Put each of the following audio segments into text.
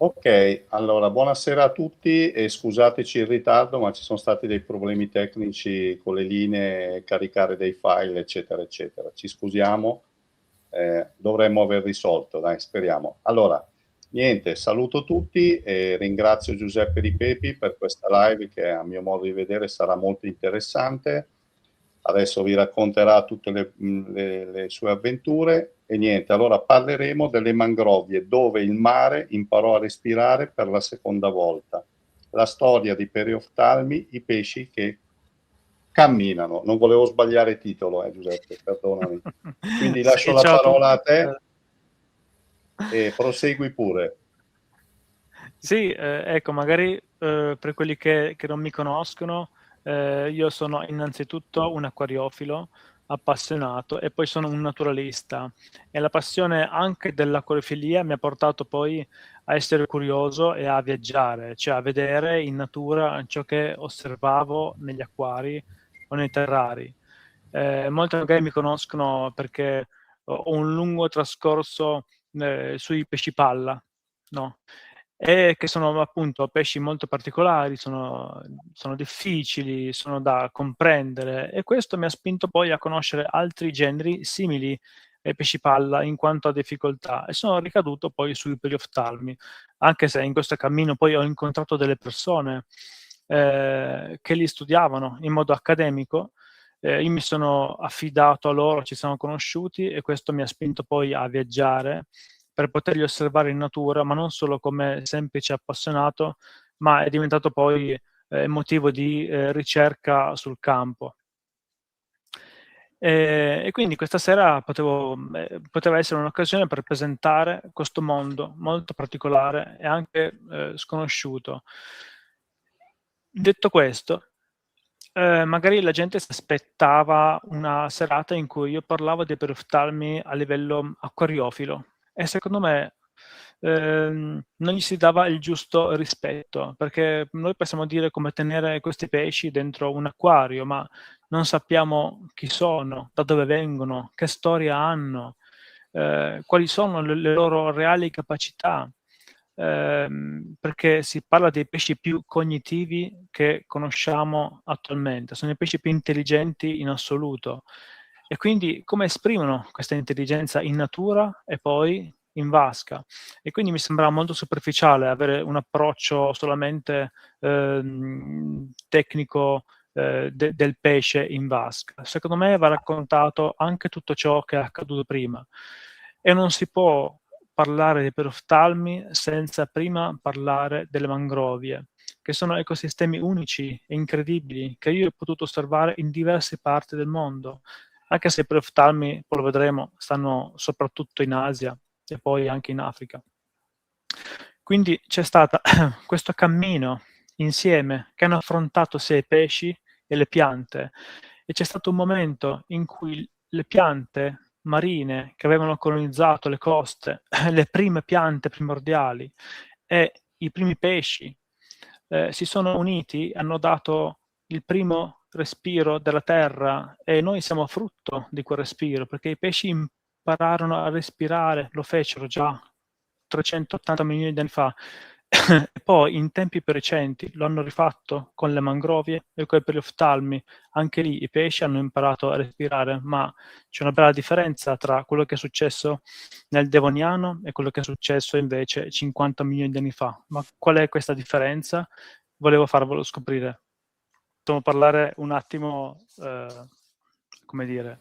Ok, allora buonasera a tutti e scusateci il ritardo, ma ci sono stati dei problemi tecnici con le linee, caricare dei file, eccetera, eccetera. Ci scusiamo, dovremmo aver risolto, dai, speriamo. Allora, niente, saluto tutti e ringrazio Giuseppe Di Pepi per questa live che a mio modo di vedere sarà molto interessante. Adesso vi racconterà tutte le sue avventure e niente, allora parleremo delle mangrovie dove il mare imparò a respirare per la seconda volta. La storia di perioftalmi, i pesci che camminano. Non volevo sbagliare titolo, Giuseppe, perdonami. Quindi lascio Sì, la ciao a parola tutti. a te e prosegui pure. Sì, ecco, magari per quelli che non mi conoscono, io sono innanzitutto un acquariofilo appassionato e poi sono un naturalista e la passione anche dell'acquariofilia mi ha portato poi a essere curioso e a viaggiare, cioè a vedere in natura ciò che osservavo negli acquari o nei terrari. Molti magari mi conoscono perché ho un lungo trascorso sui pesci palla, no? E che sono appunto pesci molto particolari, sono difficili, sono da comprendere e questo mi ha spinto poi a conoscere altri generi simili ai pesci palla in quanto a difficoltà e sono ricaduto poi sui perioftalmi, anche se in questo cammino poi ho incontrato delle persone che li studiavano in modo accademico. Io mi sono affidato a loro, ci siamo conosciuti e questo mi ha spinto poi a viaggiare per poterli osservare in natura, ma non solo come semplice appassionato, ma è diventato poi motivo di ricerca sul campo. E quindi questa sera poteva essere un'occasione per presentare questo mondo molto particolare e anche sconosciuto. Detto questo, magari la gente si aspettava una serata in cui io parlavo dei perioftalmi a livello acquariofilo e secondo me non gli si dava il giusto rispetto, perché noi possiamo dire come tenere questi pesci dentro un acquario, ma non sappiamo chi sono, da dove vengono, che storia hanno, quali sono le loro reali capacità, perché si parla dei pesci più cognitivi che conosciamo attualmente, sono i pesci più intelligenti in assoluto. E quindi come esprimono questa intelligenza in natura e poi in vasca? E quindi mi sembrava molto superficiale avere un approccio solamente tecnico del pesce in vasca. Secondo me va raccontato anche tutto ciò che è accaduto prima e non si può parlare dei perioftalmi senza prima parlare delle mangrovie, che sono ecosistemi unici e incredibili che io ho potuto osservare in diverse parti del mondo, anche se i perioftalmi, poi lo vedremo, stanno soprattutto in Asia e poi anche in Africa. Quindi c'è stato questo cammino insieme che hanno affrontato sia i pesci e le piante e c'è stato un momento in cui le piante marine che avevano colonizzato le coste, le prime piante primordiali e i primi pesci si sono uniti, hanno dato il primo respiro della terra e noi siamo frutto di quel respiro perché i pesci impararono a respirare, lo fecero già 380 milioni di anni fa. E poi in tempi più recenti lo hanno rifatto con le mangrovie e con i perioftalmi. Anche lì i pesci hanno imparato a respirare, ma c'è una bella differenza tra quello che è successo nel Devoniano e quello che è successo invece 50 milioni di anni fa. Ma qual è questa differenza? Volevo farvelo scoprire. Possiamo parlare un attimo, come dire,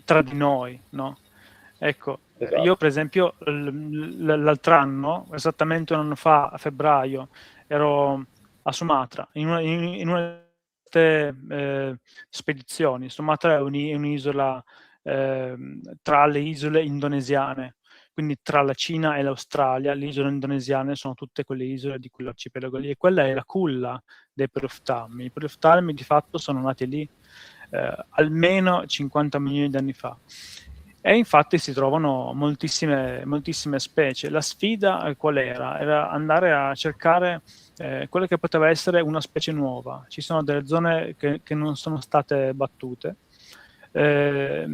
tra di noi, no? Ecco, io Esatto. per esempio l'altro anno, esattamente un anno fa, a febbraio, ero a Sumatra, in una di queste spedizioni. Sumatra è un'isola tra le isole indonesiane, quindi tra la Cina e l'Australia, le isole indonesiane sono tutte quelle isole di quell'arcipelago lì, e quella è la culla dei perioftalmi. I perioftalmi di fatto sono nati lì almeno 50 milioni di anni fa. E infatti si trovano moltissime specie. La sfida qual era? Era andare a cercare quella che poteva essere una specie nuova. Ci sono delle zone che non sono state battute. Eh,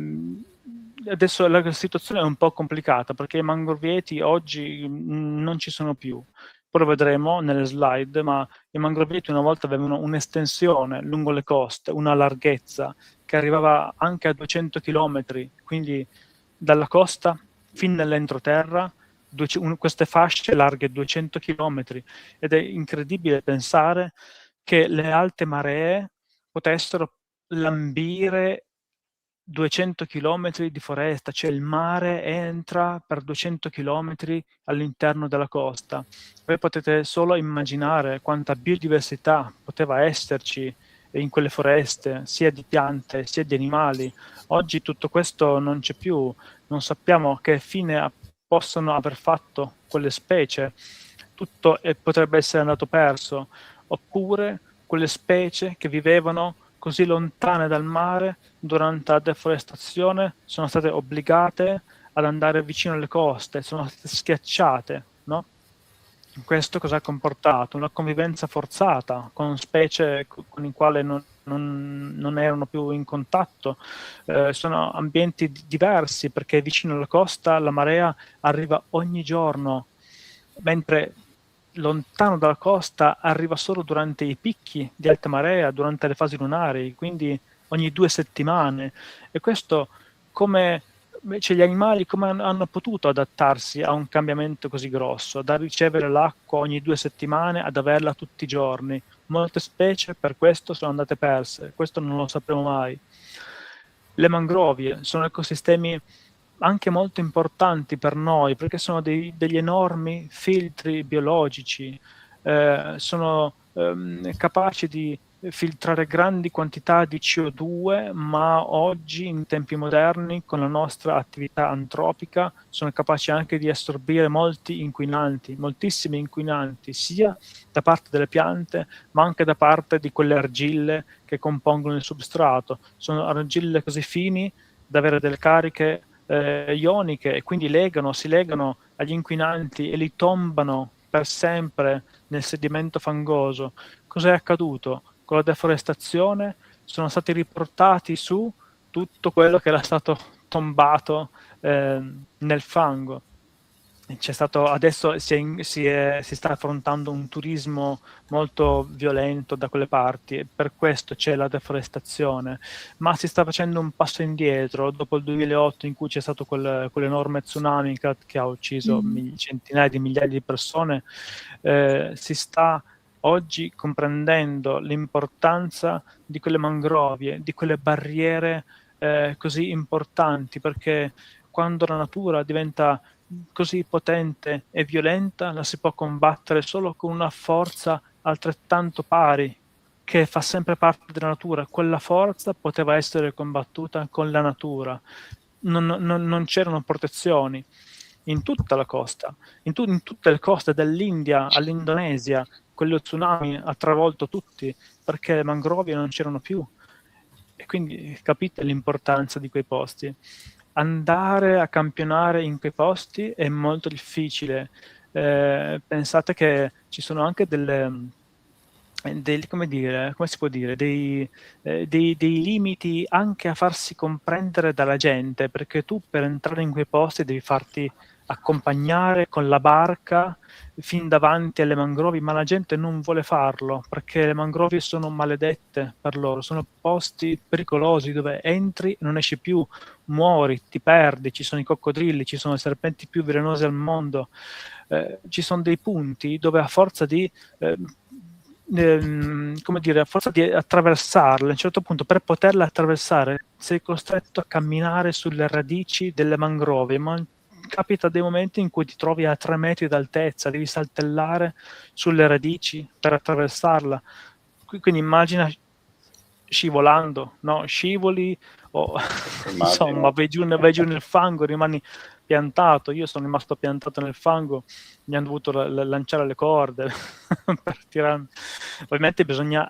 adesso la situazione è un po' complicata perché i mangroveti oggi non ci sono più. Poi lo vedremo nelle slide, ma i mangroveti una volta avevano un'estensione lungo le coste, una larghezza che arrivava anche a 200 km, quindi dalla costa fin nell'entroterra, queste fasce larghe 200 km, ed è incredibile pensare che le alte maree potessero lambire 200 chilometri di foresta, cioè il mare entra per 200 chilometri all'interno della costa. Voi potete solo immaginare quanta biodiversità poteva esserci in quelle foreste, sia di piante sia di animali. Oggi tutto questo non c'è più, non sappiamo che fine possono aver fatto quelle specie, tutto potrebbe essere andato perso, oppure quelle specie che vivevano così lontane dal mare durante la deforestazione sono state obbligate ad andare vicino alle coste, sono state schiacciate, no? Questo cosa ha comportato? Una convivenza forzata con specie con le quali non erano più in contatto. Sono ambienti diversi perché vicino alla costa la marea arriva ogni giorno, mentre lontano dalla costa arriva solo durante i picchi di alta marea, durante le fasi lunari, quindi ogni 2 settimane. E questo come cioè gli animali come hanno potuto adattarsi a un cambiamento così grosso, da ricevere l'acqua ogni 2 settimane ad averla tutti i giorni? Molte specie per questo sono andate perse, questo non lo sapremo mai. Le mangrovie sono ecosistemi anche molto importanti per noi perché sono degli enormi filtri biologici, sono capaci di filtrare grandi quantità di CO2, ma oggi in tempi moderni con la nostra attività antropica sono capaci anche di assorbire molti inquinanti, moltissimi inquinanti, sia da parte delle piante ma anche da parte di quelle argille che compongono il substrato. Sono argille così fini da avere delle cariche ioniche e quindi si legano agli inquinanti e li tombano per sempre nel sedimento fangoso. Cos'è accaduto? Con la deforestazione sono stati riportati su tutto quello che era stato tombato nel fango. C'è stato, adesso si sta affrontando un turismo molto violento da quelle parti e per questo c'è la deforestazione, ma si sta facendo un passo indietro dopo il 2008 in cui c'è stato quell'enorme tsunami che ha ucciso centinaia di migliaia di persone. Si sta oggi comprendendo l'importanza di quelle mangrovie, di quelle barriere così importanti, perché quando la natura diventa così potente e violenta la si può combattere solo con una forza altrettanto pari che fa sempre parte della natura. Quella forza poteva essere combattuta con la natura. Non c'erano protezioni in tutta la costa, in tutte le coste dall'India all'Indonesia. Quello tsunami ha travolto tutti perché le mangrovie non c'erano più. E quindi capite l'importanza di quei posti. Andare a campionare in quei posti è molto difficile. Pensate che ci sono anche come si può dire, dei limiti anche a farsi comprendere dalla gente, perché tu per entrare in quei posti devi farti accompagnare con la barca fin davanti alle mangrovi, ma la gente non vuole farlo perché le mangrovi sono maledette per loro, sono posti pericolosi dove entri e non esci più, muori, ti perdi, ci sono i coccodrilli, ci sono i serpenti più velenosi al mondo, ci sono dei punti dove a forza di come dire, a forza di attraversarla, a un certo punto per poterla attraversare sei costretto a camminare sulle radici delle mangrove, ma capita dei momenti in cui ti trovi a 3 metri d'altezza, devi saltellare sulle radici per attraversarla. Quindi immagina scivolando, no? Scivoli o insomma vai giù nel fango, rimani piantato. Io sono rimasto piantato nel fango, mi hanno dovuto lanciare le corde per tirare. Ovviamente bisogna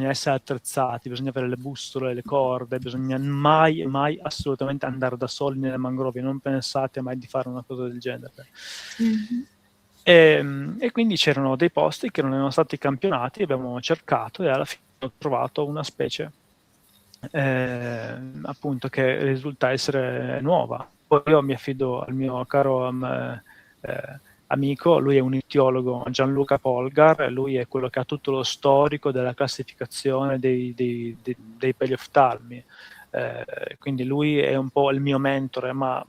essere attrezzati, bisogna avere le bustole, le corde, bisogna mai assolutamente andare da soli nelle mangrovie, non pensate mai di fare una cosa del genere. E quindi c'erano dei posti che non erano stati campionati, abbiamo cercato e alla fine ho trovato una specie appunto, che risulta essere nuova. Poi io mi affido al mio caro amico, lui è un ictiologo, Gianluca Polgar, lui è quello che ha tutto lo storico della classificazione dei pelioftalmi. Quindi lui è un po' il mio mentore, ma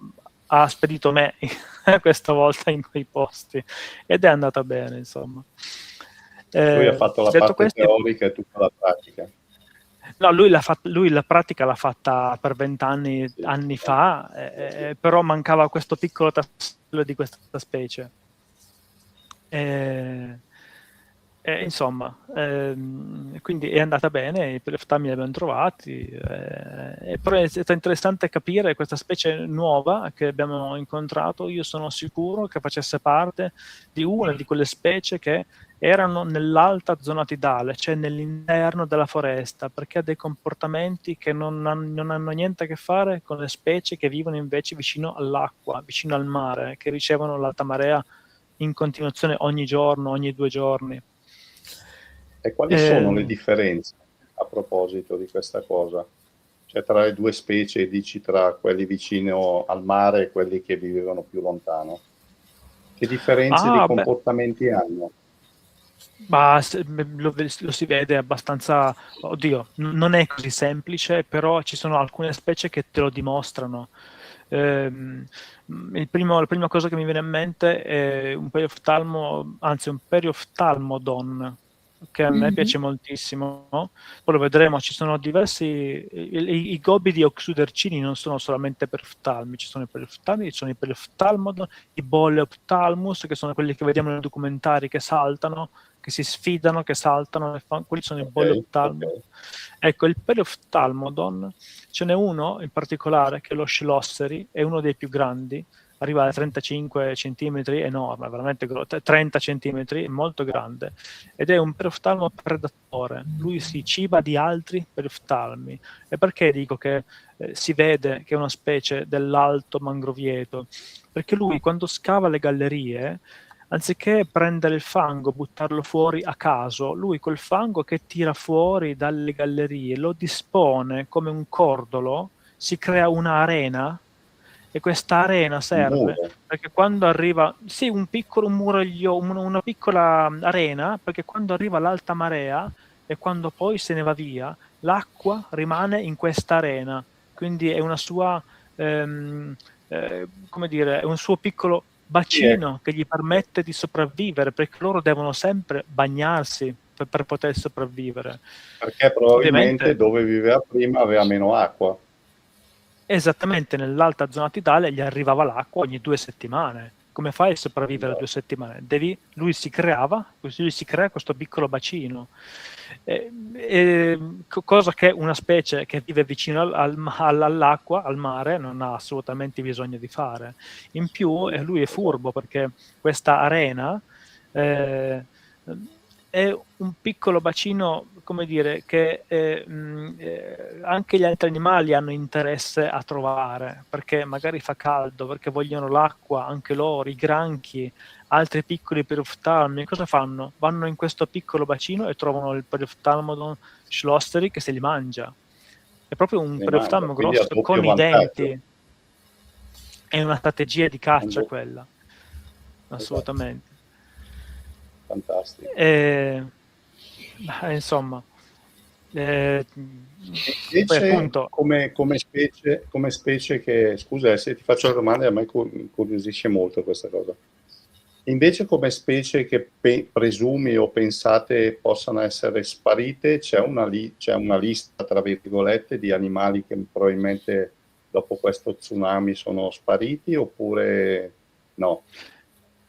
ha spedito me questa volta in quei posti ed è andata bene, insomma. Lui ha fatto la Detto parte questo, teorica e tutta la pratica. no, lui la pratica l'ha fatta per 20 Sì, anni fa, però mancava questo piccolo tassello di questa specie. Insomma, quindi è andata bene, i peleoftami li abbiamo trovati, però è stato interessante capire questa specie nuova che abbiamo incontrato. Io sono sicuro che facesse parte di una di quelle specie che erano nell'alta zona tidale, cioè nell'interno della foresta, perché ha dei comportamenti che non hanno niente a che fare con le specie che vivono invece vicino all'acqua, vicino al mare, che ricevono l'alta marea in continuazione ogni giorno, ogni 2 giorni. E quali sono le differenze a proposito di questa cosa? Cioè tra le due specie, dici tra quelli vicino al mare e quelli che vivevano più lontano? Che differenze di Beh, comportamenti hanno? ma lo si vede abbastanza, oddio, non è così semplice, però ci sono alcune specie che te lo dimostrano. La prima cosa che mi viene in mente è un perioftalmodon, che a me piace moltissimo. Poi lo vedremo, ci sono diversi, i gobidi oxudercini non sono solamente perioftalmi, ci sono i perioftalmi, ci sono i perioftalmodon, i boleoptalmus, che sono quelli che vediamo nei documentari che saltano, che si sfidano, che saltano, quelli sono i boleoptalmodon. Okay. Ecco, il perioftalmodon, ce n'è uno in particolare che è lo Schlosseri, è uno dei più grandi, arriva a 35 centimetri, enorme, veramente 30 centimetri, è molto grande, ed è un perioftalmo predatore. Lui si ciba di altri perioftalmi. E perché dico che si vede che è una specie dell'alto mangrovieto? Perché lui, quando scava le gallerie, anziché prendere il fango, buttarlo fuori a caso, lui quel fango che tira fuori dalle gallerie lo dispone come un cordolo, si crea un'arena, e questa arena Un serve muro? perché quando arriva, sì, un muraglio, una piccola arena, perché quando arriva l'alta marea e quando poi se ne va via, l'acqua rimane in questa arena, quindi è una sua, come dire, è un suo piccolo Sì, ecco. bacino che gli permette di sopravvivere, perché loro devono sempre bagnarsi per poter sopravvivere. Perché probabilmente Ovviamente, dove viveva prima aveva meno acqua. esattamente nell'alta zona tidale gli arrivava l'acqua ogni 2 settimane. Come fai a sopravvivere 2 Esatto. settimane? Lui si crea questo piccolo bacino. Cosa che una specie che vive vicino all'acqua, al mare, non ha assolutamente bisogno di fare. In più, lui è Esatto. furbo perché questa arena eh, è un piccolo bacino, come dire, che anche gli altri animali hanno interesse a trovare, perché magari fa caldo, perché vogliono l'acqua, anche loro, i granchi, altri piccoli perioftalmi. Cosa fanno? Vanno in questo piccolo bacino e trovano il perioftalmodon schlosseri che se li mangia. È proprio un Ne mangia, perioftalmo quindi ha grosso doppio con i vantaggio. denti. È una strategia di Un caccia do quella, Esatto, assolutamente. fantastico. Insomma, poi E invece appunto, come specie che scusa se ti faccio la domanda, a me incuriosisce molto questa cosa. Invece come specie che presumi o pensate possano essere sparite, c'è una lista, tra virgolette, di animali che probabilmente dopo questo tsunami sono spariti oppure no?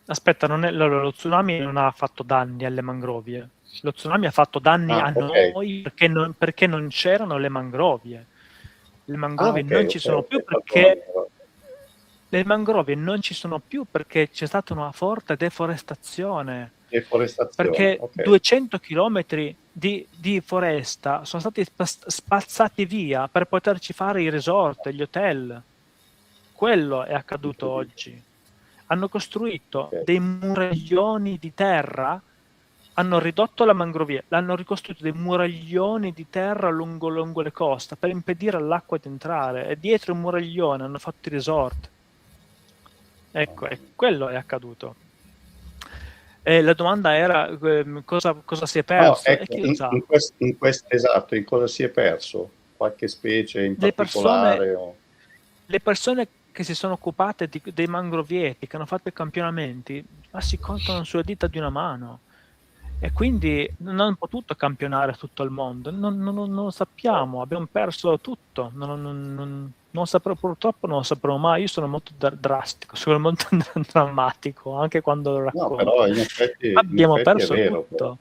aspetta, lo tsunami non ha fatto danni alle mangrovie. Lo tsunami ha fatto danni a Ah, ok. noi perché non c'erano le mangrovie. Le Ah, mangrovie ok, non ci ok, sono più ok, perdonami. perché c'è stata una forte deforestazione. Deforestazione, Perché ok. 200 chilometri di foresta sono stati spazzati via per poterci fare i resort, gli hotel. Quello è accaduto Incredibile. oggi. Hanno costruito Ok. dei muraglioni di terra hanno ridotto la mangrovia, l'hanno ricostruito dei muraglioni di terra lungo le coste per impedire all'acqua di entrare, e dietro i muraglioni hanno fatto i resort. Ecco, e quello è accaduto. E la domanda era cosa si è perso, ecco, e chi lo sa. Esatto, in cosa si è perso? Qualche specie in particolare? Le persone che si sono occupate dei mangrovieti, che hanno fatto i campionamenti, ma si contano sulle dita di una mano. E quindi non hanno potuto campionare tutto il mondo, non lo sappiamo, abbiamo perso tutto, purtroppo non lo sapremo mai. Io sono molto drastico, sono molto drammatico, anche quando lo racconto. No, però in effetti Abbiamo perso è vero, tutto.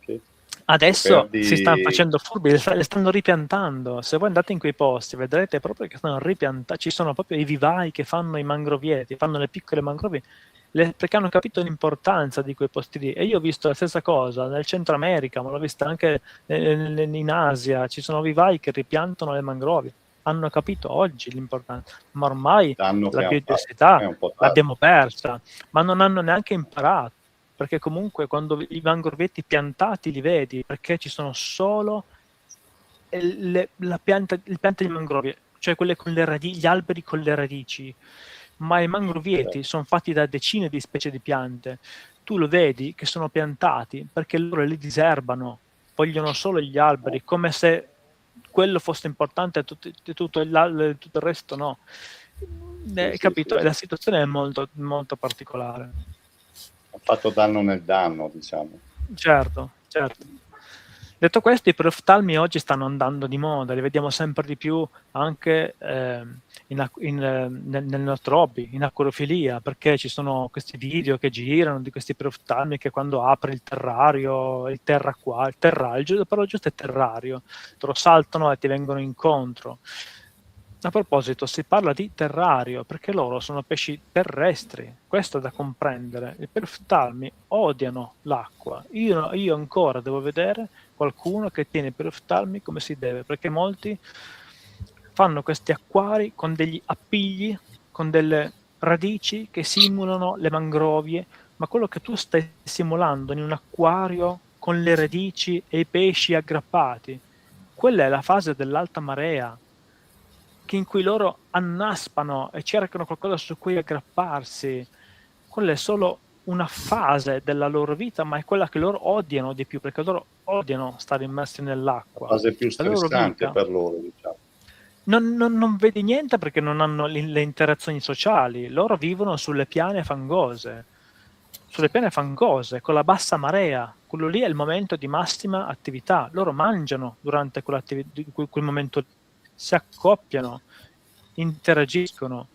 Sì. Adesso si stanno facendo furbi, le stanno ripiantando. Se voi andate in quei posti, vedrete proprio che stanno ripiantando. Ci sono proprio i vivai che fanno i mangrovieti, fanno le piccole mangrovie, perché hanno capito l'importanza di quei posti lì. E io ho visto la stessa cosa nel Centro America, ma l'ho vista anche in Asia. Ci sono vivai che ripiantano le mangrovie. Hanno capito oggi l'importanza, ma ormai la biodiversità l'abbiamo persa, ma non hanno neanche imparato. Perché comunque quando i mangrovietti piantati li vedi, perché ci sono solo le piante di mangrovie, cioè quelle con le radici, gli alberi con le radici, ma i mangrovietti sono fatti da decine di specie di piante. Tu lo vedi che sono piantati perché loro li diserbano, vogliono solo gli alberi, come se quello fosse importante e tutto il resto no. Capito? Sì. La situazione è molto, molto particolare. Ha fatto danno nel danno, diciamo. Certo. Detto questo, i proftalmi oggi stanno andando di moda, li vediamo sempre di più anche nel nostro hobby, in acquariofilia, perché ci sono questi video che girano di questi proftalmi che quando apri il terrario, il però giusto è terrario, te lo saltano e ti vengono incontro. A proposito, si parla di terrario perché loro sono pesci terrestri, questo è da comprendere. I proftalmi odiano l'acqua. Io ancora devo vedere qualcuno che tiene i proftalmi come si deve, perché molti fanno questi acquari con degli appigli, con delle radici che simulano le mangrovie, ma quello che tu stai simulando in un acquario con le radici e i pesci aggrappati, quella è la fase dell'alta marea, in cui loro annaspano e cercano qualcosa su cui aggrapparsi. Quella è solo una fase della loro vita, ma è quella che loro odiano di più, perché loro odiano stare immersi nell'acqua. La fase più stressante per loro, diciamo. Non vedi niente perché non hanno le interazioni sociali, loro vivono sulle piane fangose, con la bassa marea. Quello lì è il momento di massima attività. Loro mangiano durante quel momento, si accoppiano, interagiscono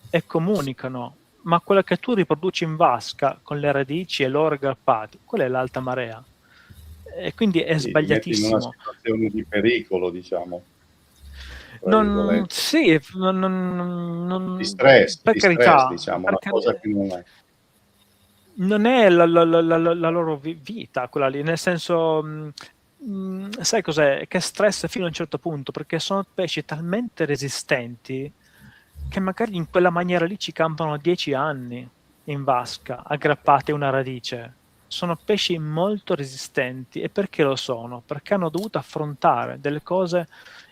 e comunicano, ma quella che tu riproduci in vasca con le radici e loro aggrappati, quella è l'alta marea. E quindi è sbagliatissimo. In una situazione di pericolo, diciamo. Sì, di stress, per carità, diciamo, una cosa che non è la loro vita quella lì, nel senso, sai cos'è? Che stress fino a un certo punto, perché sono pesci talmente resistenti che magari in quella maniera lì ci campano 10 anni in vasca, aggrappati a una radice. Sono pesci molto resistenti. E perché lo sono? Perché hanno dovuto affrontare delle cose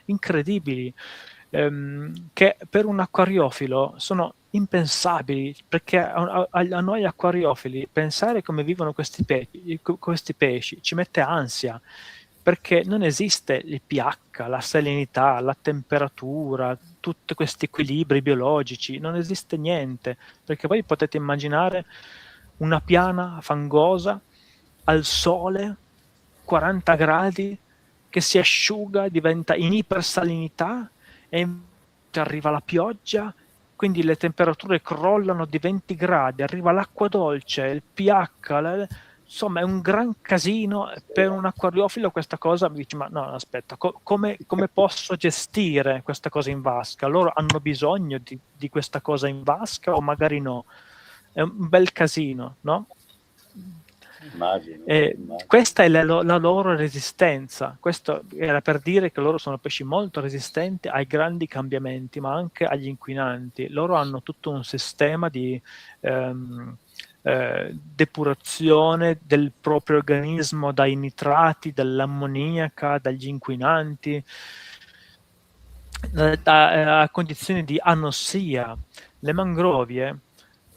incredibili, che per un acquariofilo sono impensabili, perché a noi acquariofili pensare come vivono questi pesci ci mette ansia, perché non esiste il pH, la salinità, la temperatura, tutti questi equilibri biologici, non esiste niente, perché voi potete immaginare una piana fangosa al sole, 40 gradi, che si asciuga, diventa in ipersalinità e arriva la pioggia, quindi le temperature crollano di 20 gradi, arriva l'acqua dolce, il pH, insomma è un gran casino. Per un acquariofilo questa cosa mi dice, ma no, aspetta, come posso gestire questa cosa in vasca? Loro hanno bisogno di questa cosa in vasca o magari no? È un bel casino, no? Immagino. Questa è la loro resistenza. Questo era per dire che loro sono pesci molto resistenti ai grandi cambiamenti, ma anche agli inquinanti. Loro hanno tutto un sistema di depurazione del proprio organismo dai nitrati, dall'ammoniaca, dagli inquinanti, a condizioni di anossia. Le mangrovie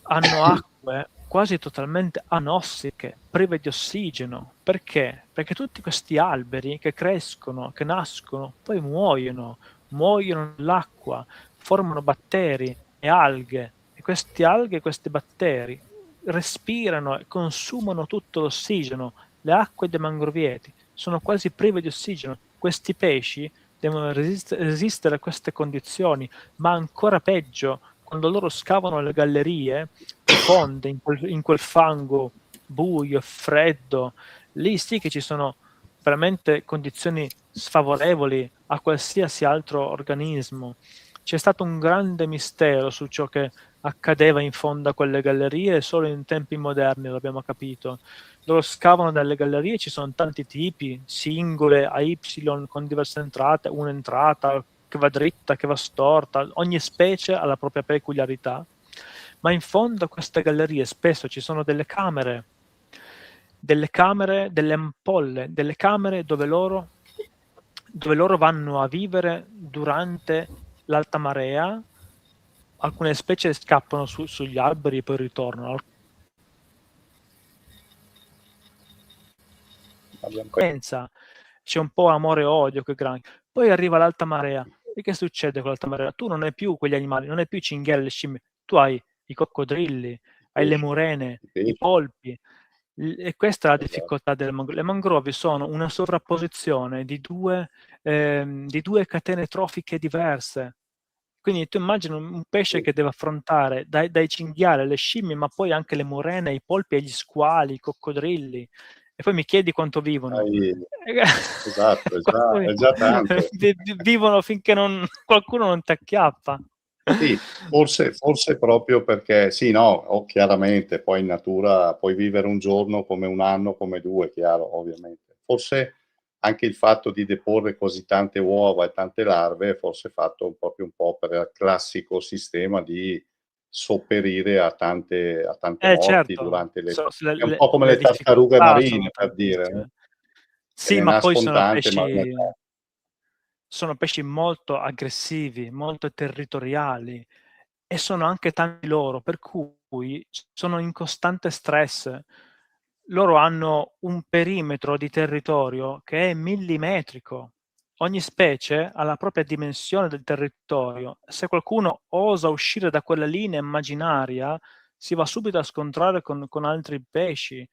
hanno acque quasi totalmente anossiche, prive di ossigeno. Perché? Perché tutti questi alberi che crescono, che nascono, poi muoiono nell'acqua, formano batteri e alghe, e queste alghe e questi batteri respirano e consumano tutto l'ossigeno. Le acque dei mangrovieti sono quasi prive di ossigeno. Questi pesci devono resistere a queste condizioni, ma ancora peggio, quando loro scavano le gallerie profonde in quel fango buio e freddo, lì sì che ci sono veramente condizioni sfavorevoli a qualsiasi altro organismo. C'è stato un grande mistero su ciò che accadeva in fondo a quelle gallerie, e solo in tempi moderni l'abbiamo capito. Loro scavano nelle gallerie, ci sono tanti tipi, singole a Y con diverse entrate, un'entrata che va dritta, che va storta, ogni specie ha la propria peculiarità, ma in fondo a queste gallerie spesso ci sono delle camere, delle ampolle, delle camere dove loro vanno a vivere durante l'alta marea. Alcune specie scappano sugli alberi e poi ritornano. Pensa, c'è un po' amore e odio, che poi arriva l'alta marea. E che succede con l'alta marea? Tu non hai più quegli animali, non hai più i cinghiali, le scimmie, tu hai i coccodrilli, hai le murene, i polpi. E questa è la difficoltà delle mangrove. Le mangrovi sono una sovrapposizione di due catene trofiche diverse. Quindi tu immagini un pesce che deve affrontare dai cinghiali alle scimmie, ma poi anche le murene, i polpi e gli squali, i coccodrilli. E poi mi chiedi quanto vivono. Esatto, è già tanto. Vivono finché qualcuno non ti acchiappa. Sì, forse proprio perché sì, no, chiaramente poi in natura puoi vivere un giorno come un anno, come 2, chiaro, ovviamente. Forse anche il fatto di deporre così tante uova e tante larve è forse fatto proprio un po' per il classico sistema di sopperire a tante morti Certo, durante le è un po' come le le tartarughe difficoltà sono marine, per dire, no, tantissime. che Sì, ne ma poi nascon tante, ma ne sono pesci molto aggressivi, molto territoriali, e sono anche tanti loro, per cui sono in costante stress. Loro hanno un perimetro di territorio che è millimetrico. Ogni specie ha la propria dimensione del territorio. Se qualcuno osa uscire da quella linea immaginaria, si va subito a scontrare con altri pesci.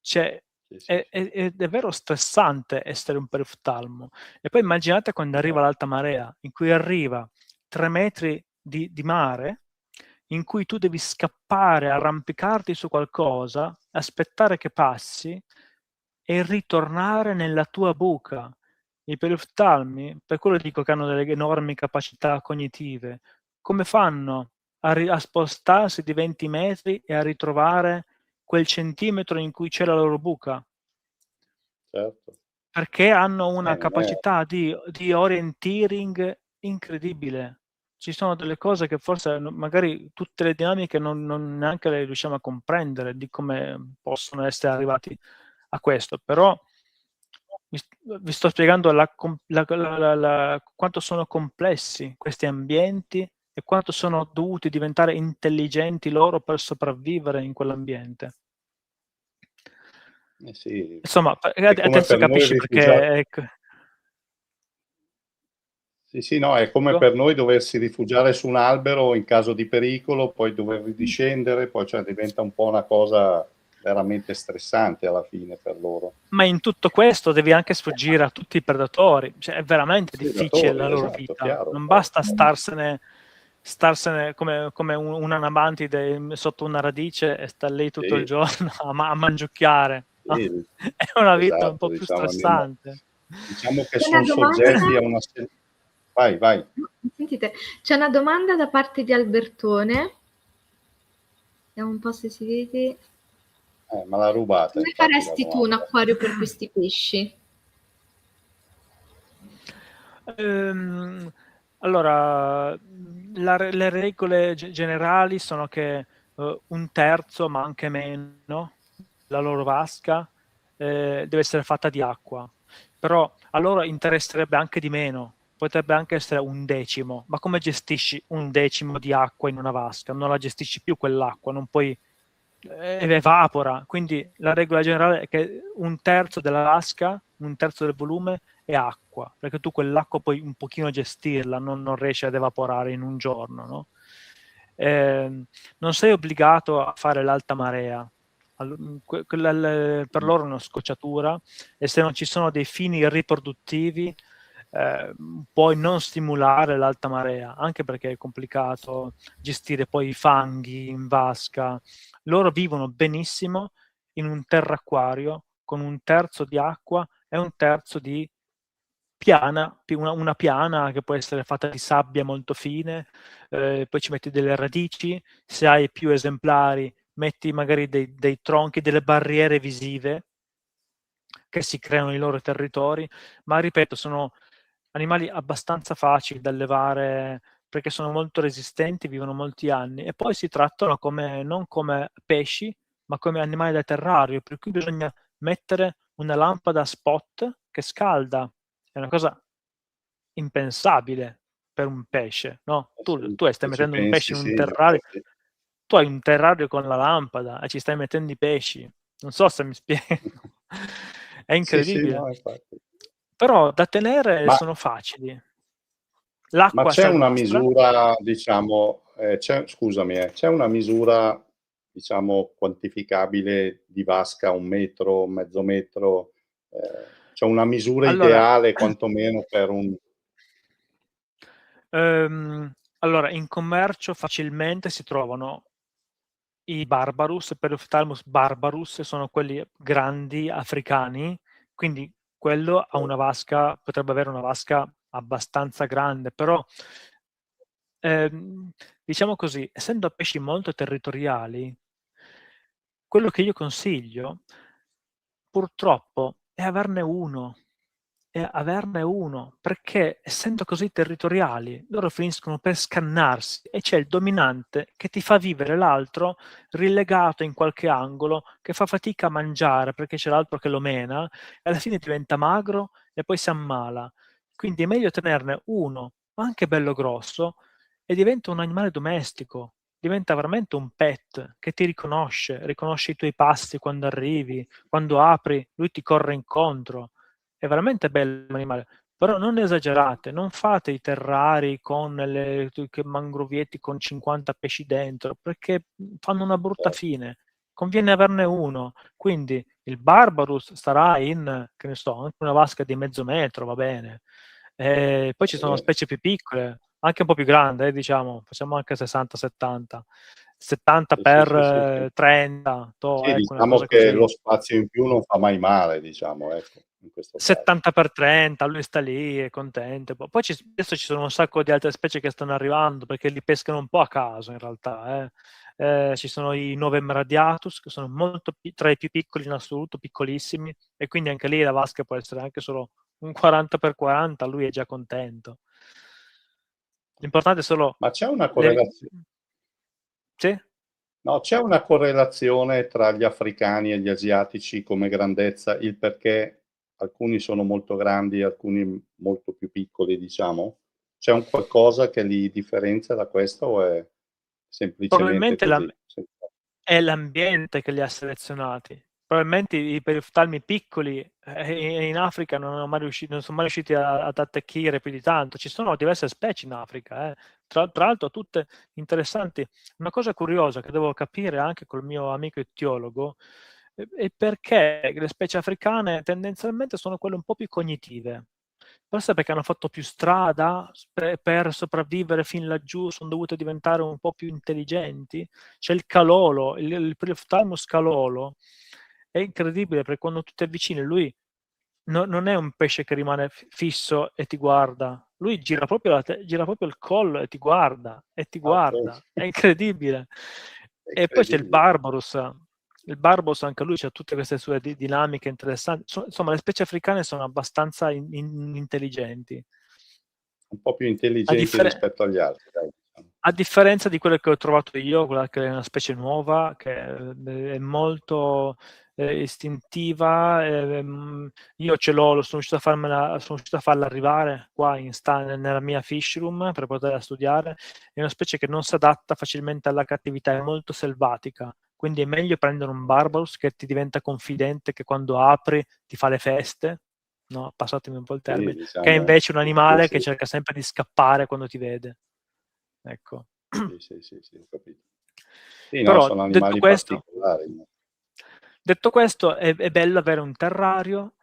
Cioè, sì. è davvero stressante essere un periftalmo. E poi immaginate quando arriva l'alta marea, in cui arriva 3 metri di mare, in cui tu devi scappare, arrampicarti su qualcosa, aspettare che passi e ritornare nella tua buca. I periftalmi, per quello dico che hanno delle enormi capacità cognitive, come fanno a spostarsi di 20 metri e a ritrovare quel centimetro in cui c'è la loro buca? Certo. Perché hanno una Non è capacità di orienteering incredibile. Ci sono delle cose che forse magari tutte le dinamiche non neanche le riusciamo a comprendere di come possono essere arrivati a questo, però vi sto spiegando quanto sono complessi questi ambienti e quanto sono dovuti diventare intelligenti loro per sopravvivere in quell'ambiente. sì, Insomma, è come adesso per noi capisci rifugia perché. sì, sì, no, è come Ecco. per noi doversi rifugiare su un albero in caso di pericolo, poi dover ridiscendere, poi cioè diventa un po' una cosa veramente stressante alla fine per loro. Ma in tutto questo devi anche sfuggire a tutti i predatori, cioè è veramente difficile Predatori, la loro esatto, vita, chiaro, non chiaro. basta starsene come una mantide sotto una radice e star lì tutto il Sì, giorno a mangiucchiare, no? sì, È una vita un esatto, po' più diciamo almeno stressante. diciamo che C'è una son domanda. soggetti a una vai, vai. Sentite, c'è una domanda da parte di Albertone. Vediamo un po' se si vede. Me l'ha rubata Come infatti la faresti tu un domanda. acquario per questi pesci? Allora, le regole generali sono che un terzo, ma anche meno, la loro vasca deve essere fatta di acqua. Però a loro interesserebbe anche di meno, potrebbe anche essere un decimo, ma come gestisci un decimo di acqua in una vasca? Non la gestisci più quell'acqua, non puoi, evapora. Quindi la regola generale è che un terzo della vasca, un terzo del volume è acqua, perché tu quell'acqua puoi un pochino gestirla, non riesci ad evaporare in un giorno, no? Non sei obbligato a fare l'alta marea. Per loro è una scocciatura, e se non ci sono dei fini riproduttivi puoi non stimolare l'alta marea, anche perché è complicato gestire poi i fanghi in vasca. Loro vivono benissimo in un terraquario con un terzo di acqua e un terzo di piana, una piana che può essere fatta di sabbia molto fine, poi ci metti delle radici, se hai più esemplari metti magari dei tronchi, delle barriere visive che si creano nei loro territori, ma ripeto, sono animali abbastanza facili da allevare perché sono molto resistenti, vivono molti anni, e poi si trattano non come pesci, ma come animali da terrario, per cui bisogna mettere una lampada a spot che scalda. È una cosa impensabile per un pesce, no? Tu Sì, stai se ci mettendo un pesce pensi, in sì, un in terrario, effetti. tu hai un terrario con la lampada e ci stai mettendo i pesci. Non so se mi spiego. È Sì, sì, incredibile. no, infatti. Però da tenere Ma sono facili. Ma L'acqua c'è una salmastra. misura, diciamo, scusami, c'è una misura, diciamo, quantificabile di vasca, 1 metro, mezzo metro? C'è una misura Allora, ideale quantomeno per un ehm, allora, in commercio facilmente si trovano i Barbarus, Periophthalmus barbarus, sono quelli grandi africani, quindi quello ha una vasca, potrebbe avere una vasca abbastanza grande, però diciamo così, essendo pesci molto territoriali, quello che io consiglio purtroppo è averne uno, perché essendo così territoriali, loro finiscono per scannarsi e c'è il dominante che ti fa vivere l'altro rilegato in qualche angolo, che fa fatica a mangiare perché c'è l'altro che lo mena, e alla fine diventa magro e poi si ammala. Quindi è meglio tenerne uno, anche bello grosso, e diventa un animale domestico, diventa veramente un pet che ti riconosce i tuoi passi quando arrivi, quando apri, lui ti corre incontro. È veramente bello l'animale, però non esagerate, non fate i terrari con mangrovietti con 50 pesci dentro, perché fanno una brutta fine. Conviene averne uno. Quindi il Barbarus starà in, che ne so, anche una vasca di mezzo metro, va bene. Poi ci sono sì, specie più piccole, anche un po' più grandi, diciamo, facciamo anche 60-70. 70 sì, sì, sì, sì, sì. per 30, Sì, ecco, una diciamo cosa che così. lo spazio in più non fa mai male, diciamo, ecco, in questo caso. 70 per 30, lui sta lì, è contento. Poi adesso ci sono un sacco di altre specie che stanno arrivando perché li pescano un po' a caso in realtà. Ci sono i Novem radiatus che sono tra i più piccoli in assoluto, piccolissimi, e quindi anche lì la vasca può essere anche solo un 40 per 40, lui è già contento. L'importante è solo Ma c'è una le... correlazio Sì? No, c'è una correlazione tra gli africani e gli asiatici come grandezza, il perché alcuni sono molto grandi, alcuni molto più piccoli, diciamo? C'è un qualcosa che li differenzia da questo o è semplicemente Probabilmente così? è l'ambiente che li ha selezionati. Probabilmente i perioftalmi piccoli in Africa non sono mai riusciti ad attecchire più di tanto. Ci sono diverse specie in Africa, tra l'altro tutte interessanti. Una cosa curiosa che devo capire anche col mio amico ettiologo è perché le specie africane tendenzialmente sono quelle un po' più cognitive. Forse perché hanno fatto più strada per sopravvivere fin laggiù, sono dovute diventare un po' più intelligenti. C'è il calolo, il Priophthalmus calolo, è incredibile perché quando tu ti avvicini lui non è un pesce che rimane fisso e ti guarda, lui gira proprio il collo e ti guarda, e ti Ah, okay. guarda, è incredibile. È E poi c'è incredibile. il Barbarus anche lui ha tutte queste sue dinamiche interessanti. Insomma, le specie africane sono abbastanza intelligenti. Un po' più A intelligenti differenza rispetto agli altri, dai, diciamo. A differenza di quella che ho trovato io, quella che è una specie nuova, che è molto istintiva, io ce l'ho, sono riuscito a farla arrivare qua nella mia fish room per poterla studiare. È una specie che non si adatta facilmente alla cattività, è molto selvatica, quindi è meglio prendere un Barbarus che ti diventa confidente, che quando apri ti fa le feste, no? Passatemi un po' il termine, Sì, diciamo, che è invece un animale che sì. cerca sempre di scappare quando ti vede. Ecco. Sì, ho capito. Sì, no, Però sono animali particolari. detto questo è bello avere un terrario,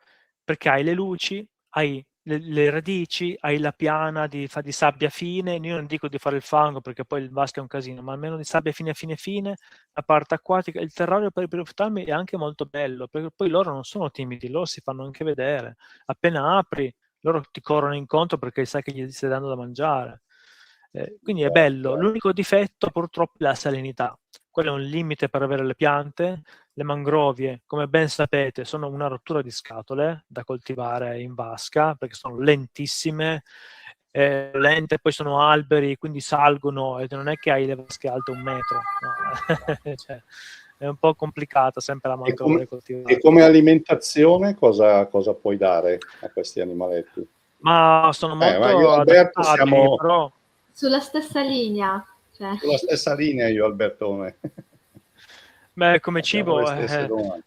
perché hai le luci, hai le radici, hai la piana di sabbia fine. Io non dico di fare il fango perché poi il vasco è un casino, ma almeno di sabbia fine, la parte acquatica. Il terrario per i piroftalmi è anche molto bello, perché poi loro non sono timidi, loro si fanno anche vedere. Appena apri, loro ti corrono incontro perché sai che gli stai dando da mangiare. Quindi è bello. L'unico difetto purtroppo è la salinità. Quello è un limite per avere le piante. Le mangrovie, come ben sapete, sono una rottura di scatole da coltivare in vasca perché sono lentissime, lente, poi sono alberi, quindi salgono e non è che hai le vasche alte 1 metro, no? Cioè, è un po' complicata sempre la mangrove da coltivare. E come alimentazione cosa puoi dare a questi animaletti? Ma sono ma molto io e Alberto adattabili, siamo però... Sulla stessa linea. Cioè. sulla stessa linea io e Albertone. Beh, come Abbiamo cibo... le stesse domande.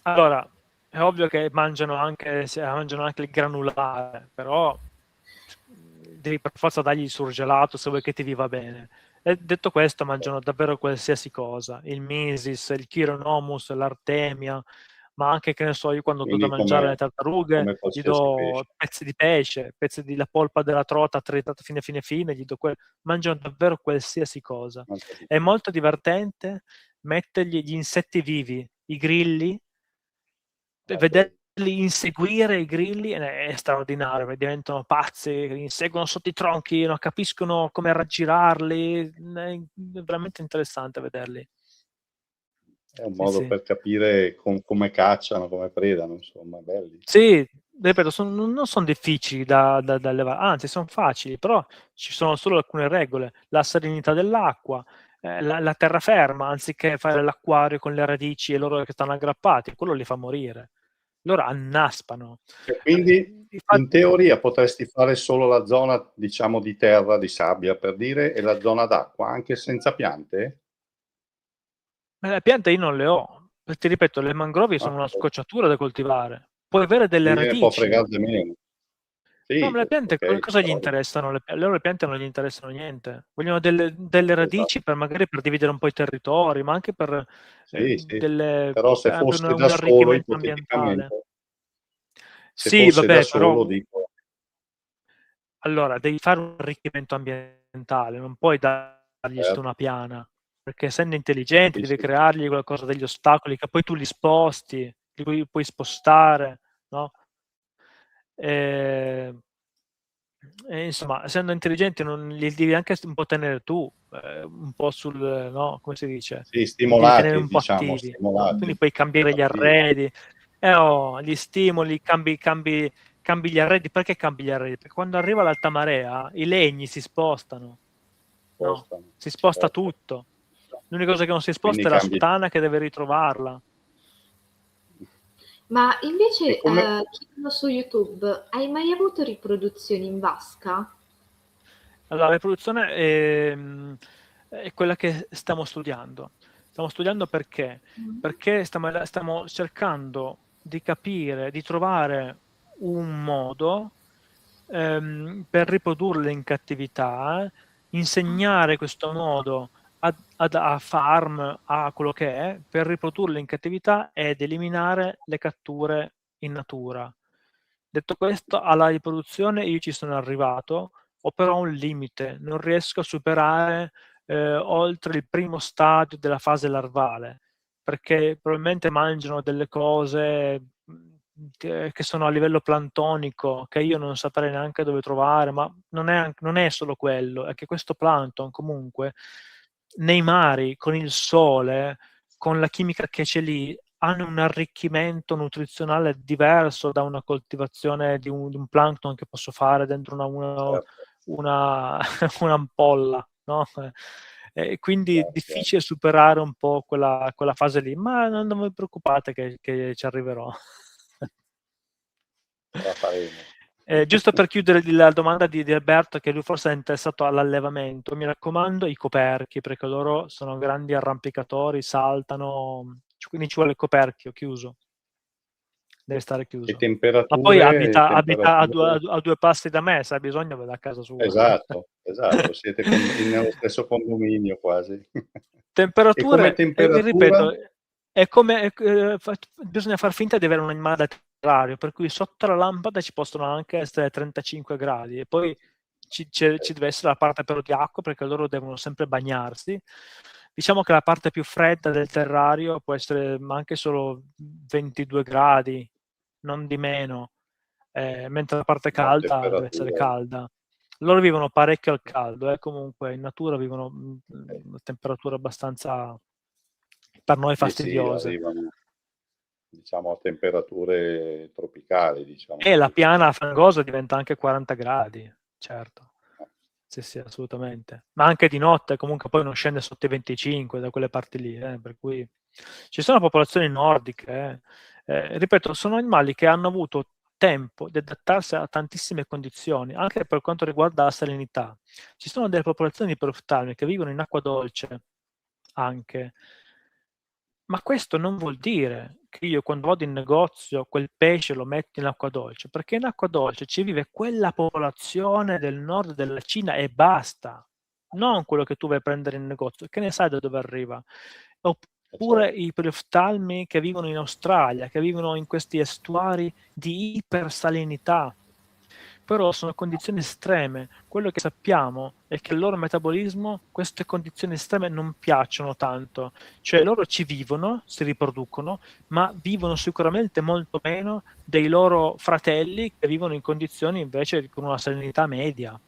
Allora, è ovvio che mangiano anche il granulare, però devi per forza dargli il surgelato se vuoi che ti viva bene. E detto questo, mangiano davvero qualsiasi cosa, il misis, il chironomus, l'artemia, ma anche, che ne so, io quando do da Quindi mangiare alle tartarughe, come gli qualsiasi do pesce. pezzi di pesce, pezzi di la polpa della trota tritata fine, gli do mangiano davvero qualsiasi cosa. È molto divertente mettergli gli insetti vivi, i grilli, vederli inseguire i grilli è straordinario, diventano pazzi, inseguono sotto i tronchi, non capiscono come raggirarli, è veramente interessante vederli. È un modo per capire come cacciano, come predano, insomma, belli. Sì, ripeto, non sono difficili da allevare, anzi sono facili, però ci sono solo alcune regole: la salinità dell'acqua, la terraferma, anziché fare l'acquario con le radici e loro che stanno aggrappati, quello li fa morire. Loro annaspano. Quindi in teoria potresti fare solo la zona, diciamo, di terra, di sabbia, per dire, e la zona d'acqua, anche senza piante? Le piante io non le ho. Ti ripeto, le mangrovie sono una scocciatura da coltivare. Puoi avere delle Quindi ne può radici. fregare di meno. No, Sì, ma le piante ok, cosa gli interessano? Loro le piante non gli interessano niente. Vogliono delle radici esatto. magari per dividere un po' i territori, ma anche per Sì. Però se per fosse da un solo, arricchimento ambientale. ipoteticamente, se Sì, fosse da vabbè, però solo, dico... allora devi fare un arricchimento ambientale, non puoi dargli su una piana, perché essendo intelligenti devi Sì. creargli qualcosa, degli ostacoli che poi tu li sposti, li puoi spostare, no? Insomma, essendo intelligenti non li devi anche un po' tenere tu, un po' no, come si dice? Sì, Li devi tenere stimolati, un po' diciamo, attivi, no? Quindi stimolati. puoi cambiare gli arredi, gli stimoli, cambi gli arredi. Perché cambi gli arredi? Perché quando arriva l'alta marea, i legni si spostano, no? Si sposta tutto. L'unica cosa che non si sposta è la sotana che deve ritrovarla. Ma invece, chiedono su YouTube, hai mai avuto riproduzioni in vasca? Allora, la riproduzione è quella che stiamo studiando. Stiamo studiando perché? Perché stiamo cercando di capire, di trovare un modo per riprodurle in cattività, insegnare questo modo a farm, a quello che è, per riprodurle in cattività ed eliminare le catture in natura. Detto questo, alla riproduzione io ci sono arrivato, ho però un limite, non riesco a superare oltre il primo stadio della fase larvale, perché probabilmente mangiano delle cose che sono a livello plantonico, che io non saprei neanche dove trovare, ma non è solo quello, è che questo plankton comunque nei mari, con il sole, con la chimica che c'è lì, hanno un arricchimento nutrizionale diverso da una coltivazione di un plankton che posso fare dentro un'ampolla, no? E quindi è Certo, difficile superare un po' quella fase lì, ma non vi preoccupate che ci arriverò. ce la faremo. Giusto per chiudere la domanda di Alberto, che lui forse è interessato all'allevamento, mi raccomando i coperchi, perché loro sono grandi arrampicatori, saltano, quindi ci vuole il coperchio chiuso, deve stare E chiuso. Ma poi temperature, abita a temperature... 2 passi da me, se ha bisogno va da casa sua. Esatto, esatto, siete nello stesso condominio quasi. E come Temperature, vi temperatura? ripeto, è come bisogna far finta di avere un animale da terrario, per cui sotto la lampada ci possono anche essere 35 gradi e poi ci deve essere la parte però di acqua, perché loro devono sempre bagnarsi. Diciamo che la parte più fredda del terrario può essere anche solo 22 gradi, non di meno, mentre la parte No, calda deve essere temperature, calda. Loro vivono parecchio al caldo, comunque in natura vivono a temperature abbastanza, per noi, sì, sì, fastidiose. arrivano, diciamo, a temperature tropicali, diciamo E la così. piana fangosa diventa anche 40 gradi, certo. Sì, sì, assolutamente. Ma anche di notte comunque poi non scende sotto i 25 da quelle parti lì, per cui ci sono popolazioni nordiche. Ripeto, sono animali che hanno avuto tempo di adattarsi a tantissime condizioni, anche per quanto riguarda la salinità. Ci sono delle popolazioni di proftalmi che vivono in acqua dolce anche, ma questo non vuol dire che io quando vado in negozio quel pesce lo metto in acqua dolce, perché in acqua dolce ci vive quella popolazione del nord della Cina e basta, non quello che tu vai a prendere in negozio, che ne sai da dove arriva. Oppure Certo. i polioftalmi che vivono in Australia, che vivono in questi estuari di ipersalinità. Però sono condizioni estreme. Quello che sappiamo è che il loro metabolismo, queste condizioni estreme non piacciono tanto. Cioè loro ci vivono, si riproducono, ma vivono sicuramente molto meno dei loro fratelli che vivono in condizioni invece con una salinità media.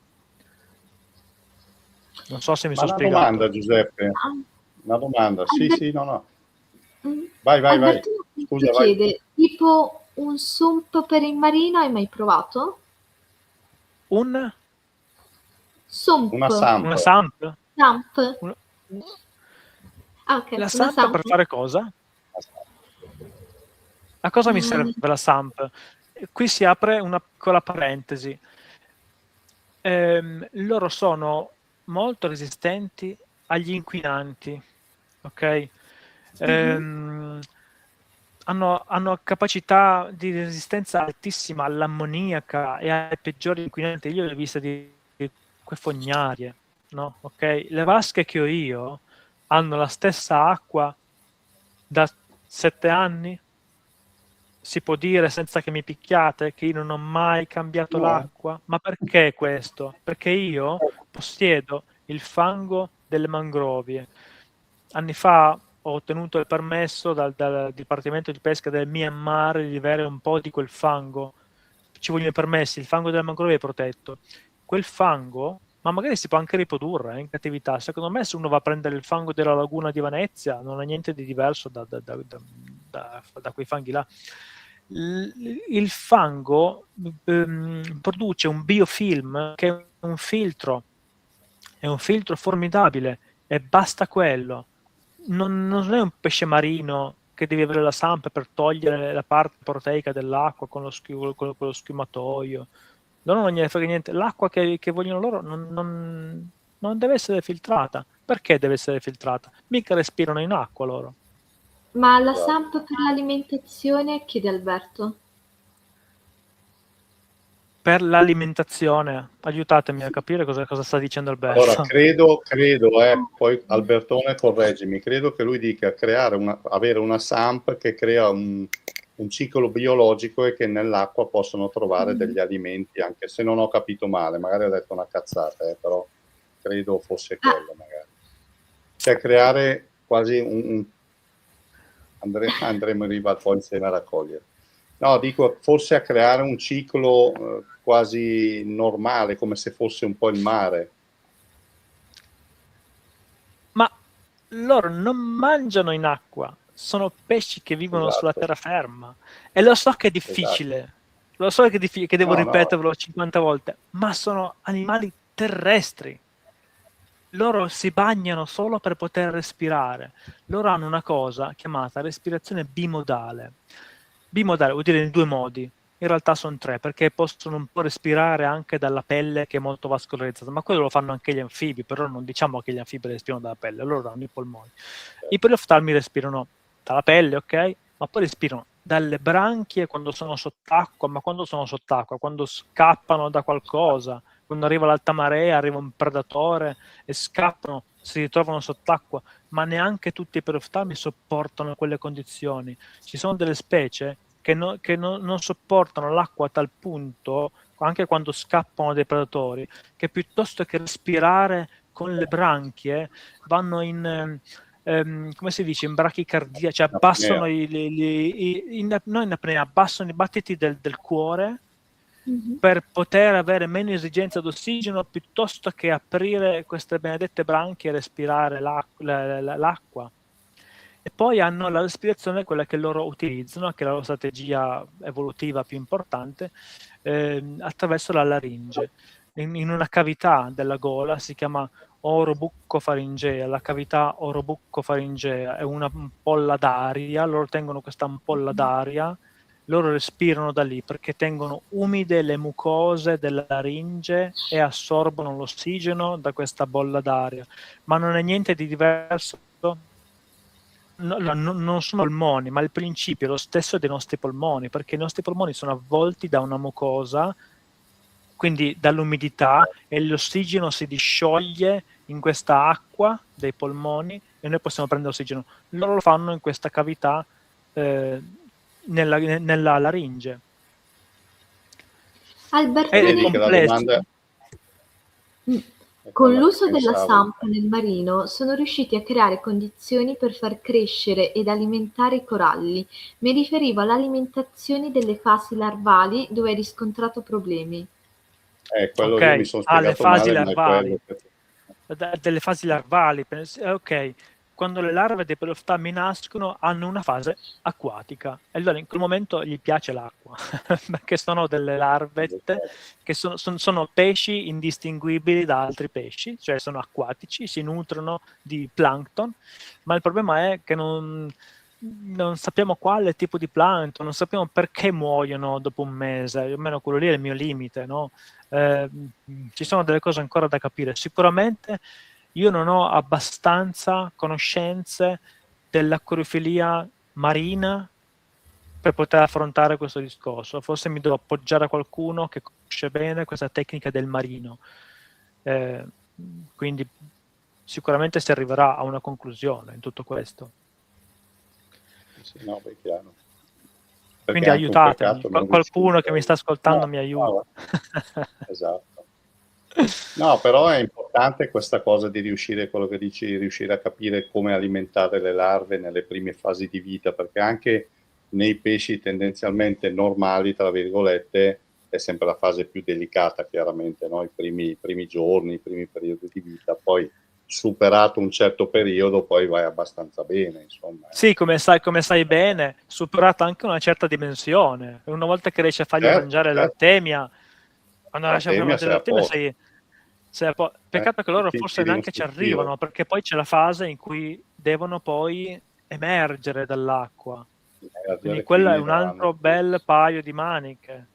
Non so se mi Ma sono una spiegato. domanda, Giuseppe, una domanda. Sì, sì, no, no. Vai. Albertino ti Scusa, vai. chiede, tipo un sump per il marino hai mai provato? Una Sump. Una SAMP. SAMP? Samp. Una- Ah, ok, La una SAMP per samp. fare cosa? A cosa mi serve Mm, la SAMP? Qui si apre una piccola parentesi. Loro sono molto resistenti agli inquinanti, ok? Hanno capacità di resistenza altissima all'ammoniaca e ai peggiori inquinanti. Io le ho viste di acque fognarie, no? Ok? Le vasche che ho io hanno la stessa acqua da 7 anni. Si può dire, senza che mi picchiate, che io non ho mai cambiato No. l'acqua? Ma perché questo? Perché io possiedo il fango delle mangrovie. Anni fa ho ottenuto il permesso dal Dipartimento di Pesca del Myanmar di avere un po' di quel fango. Ci vogliono i permessi, il fango delle mangrovie è protetto. Quel fango, ma magari si può anche riprodurre in cattività. Secondo me, se uno va a prendere il fango della laguna di Venezia, non ha niente di diverso da quei fanghi là. Il fango produce un biofilm che è un filtro formidabile e basta quello. Non è un pesce marino che devi avere la SAMP per togliere la parte proteica dell'acqua con lo schiumatoio. Loro non gliene frega niente. L'acqua che vogliono loro non deve essere filtrata. Perché deve essere filtrata? Mica respirano in acqua loro. ma la samp per l'alimentazione, chiede Alberto. Per l'alimentazione, aiutatemi a capire cosa sta dicendo Alberto. Allora, credo, poi Albertone correggimi, credo che lui dica avere una SAMP che crea un ciclo biologico e che nell'acqua possono trovare degli alimenti, anche se non ho capito male, magari ho detto una cazzata, però credo fosse quello magari. Cioè creare quasi andremo in riva poi insieme a raccogliere. No, dico, forse a creare un ciclo quasi normale, come se fosse un po' il mare. Ma loro non mangiano in acqua, sono pesci che vivono sulla Esatto. terraferma. E lo so che è difficile, Esatto. lo so che è difficile, che devo No. ripeterlo 50 volte, ma sono animali terrestri. loro si bagnano solo per poter respirare. Loro hanno una cosa chiamata respirazione bimodale. Bimodale vuol dire in 2 modi. In realtà sono 3, perché possono un po' respirare anche dalla pelle, che è molto vascolarizzata, ma quello lo fanno anche gli anfibi, però non diciamo che gli anfibi respirano dalla pelle, loro hanno i polmoni. I perioftalmi respirano dalla pelle, ok? Ma poi respirano dalle branchie quando sono sott'acqua, ma quando sono sott'acqua? Quando scappano da qualcosa, quando arriva l'alta marea, arriva un predatore e scappano, si ritrovano sott'acqua, ma neanche tutti i perioftalmi sopportano quelle condizioni. Ci sono delle specie che non sopportano l'acqua a tal punto, anche quando scappano dai predatori, che piuttosto che respirare con le branchie vanno in... come si dice, in brachicardia, cioè abbassano non in apnea, abbassano i battiti del cuore per poter avere meno esigenza d'ossigeno, piuttosto che aprire queste benedette branchie e respirare l'acqua. E poi hanno la respirazione, quella che loro utilizzano, che è la loro strategia evolutiva più importante, attraverso la laringe. In una cavità della gola, si chiama orobuccofaringea, la cavità orobuccofaringea è una ampolla d'aria, loro tengono questa ampolla d'aria, loro respirano da lì perché tengono umide le mucose della laringe e assorbono l'ossigeno da questa bolla d'aria, ma non è niente di diverso. Non sono polmoni, ma il principio è lo stesso dei nostri polmoni, perché i nostri polmoni sono avvolti da una mucosa, quindi dall'umidità, e l'ossigeno si discioglie in questa acqua dei polmoni e noi possiamo prendere ossigeno. Loro lo fanno in questa cavità nella laringe. Alberto, È complesso. Con l'uso della SAMP nel marino sono riusciti a creare condizioni per far crescere ed alimentare i coralli. Mi riferivo all'alimentazione delle fasi larvali dove hai riscontrato problemi. Quello io mi sono spiegato le fasi male, larvali. ma Delle fasi larvali, ok. Quando le larve dei perioftalmi nascono hanno una fase acquatica e allora in quel momento gli piace l'acqua perché sono delle larvette che sono pesci indistinguibili da altri pesci, cioè sono acquatici, si nutrono di plankton, ma il problema è che non sappiamo quale tipo di plankton, non sappiamo perché muoiono dopo un mese, almeno quello lì è il mio limite, no? Ci sono delle cose ancora da capire. Sicuramente io non ho abbastanza conoscenze dell'acquariofilia marina per poter affrontare questo discorso. Forse mi devo appoggiare a qualcuno che conosce bene questa tecnica del marino. Quindi sicuramente si arriverà a una conclusione in tutto questo. Sì, no, è chiaro. Quindi aiutatemi, qualcuno che mi sta ascoltando mi aiuta. Esatto. No, però è importante questa cosa di riuscire, quello che dici, riuscire a capire come alimentare le larve nelle prime fasi di vita, perché anche nei pesci tendenzialmente normali, tra virgolette, è sempre la fase più delicata, chiaramente, no? I primi giorni, i primi periodi di vita, poi superato un certo periodo poi vai abbastanza bene, insomma. Sì, come sai bene, superata anche una certa dimensione. Una volta che riesci a fargli mangiare l'artemia, quando riesci a fargli mangiare l'artemia peccato che loro forse neanche ci arrivano, perché poi c'è la fase in cui devono poi emergere dall'acqua. Quindi quello è un altro bel paio di maniche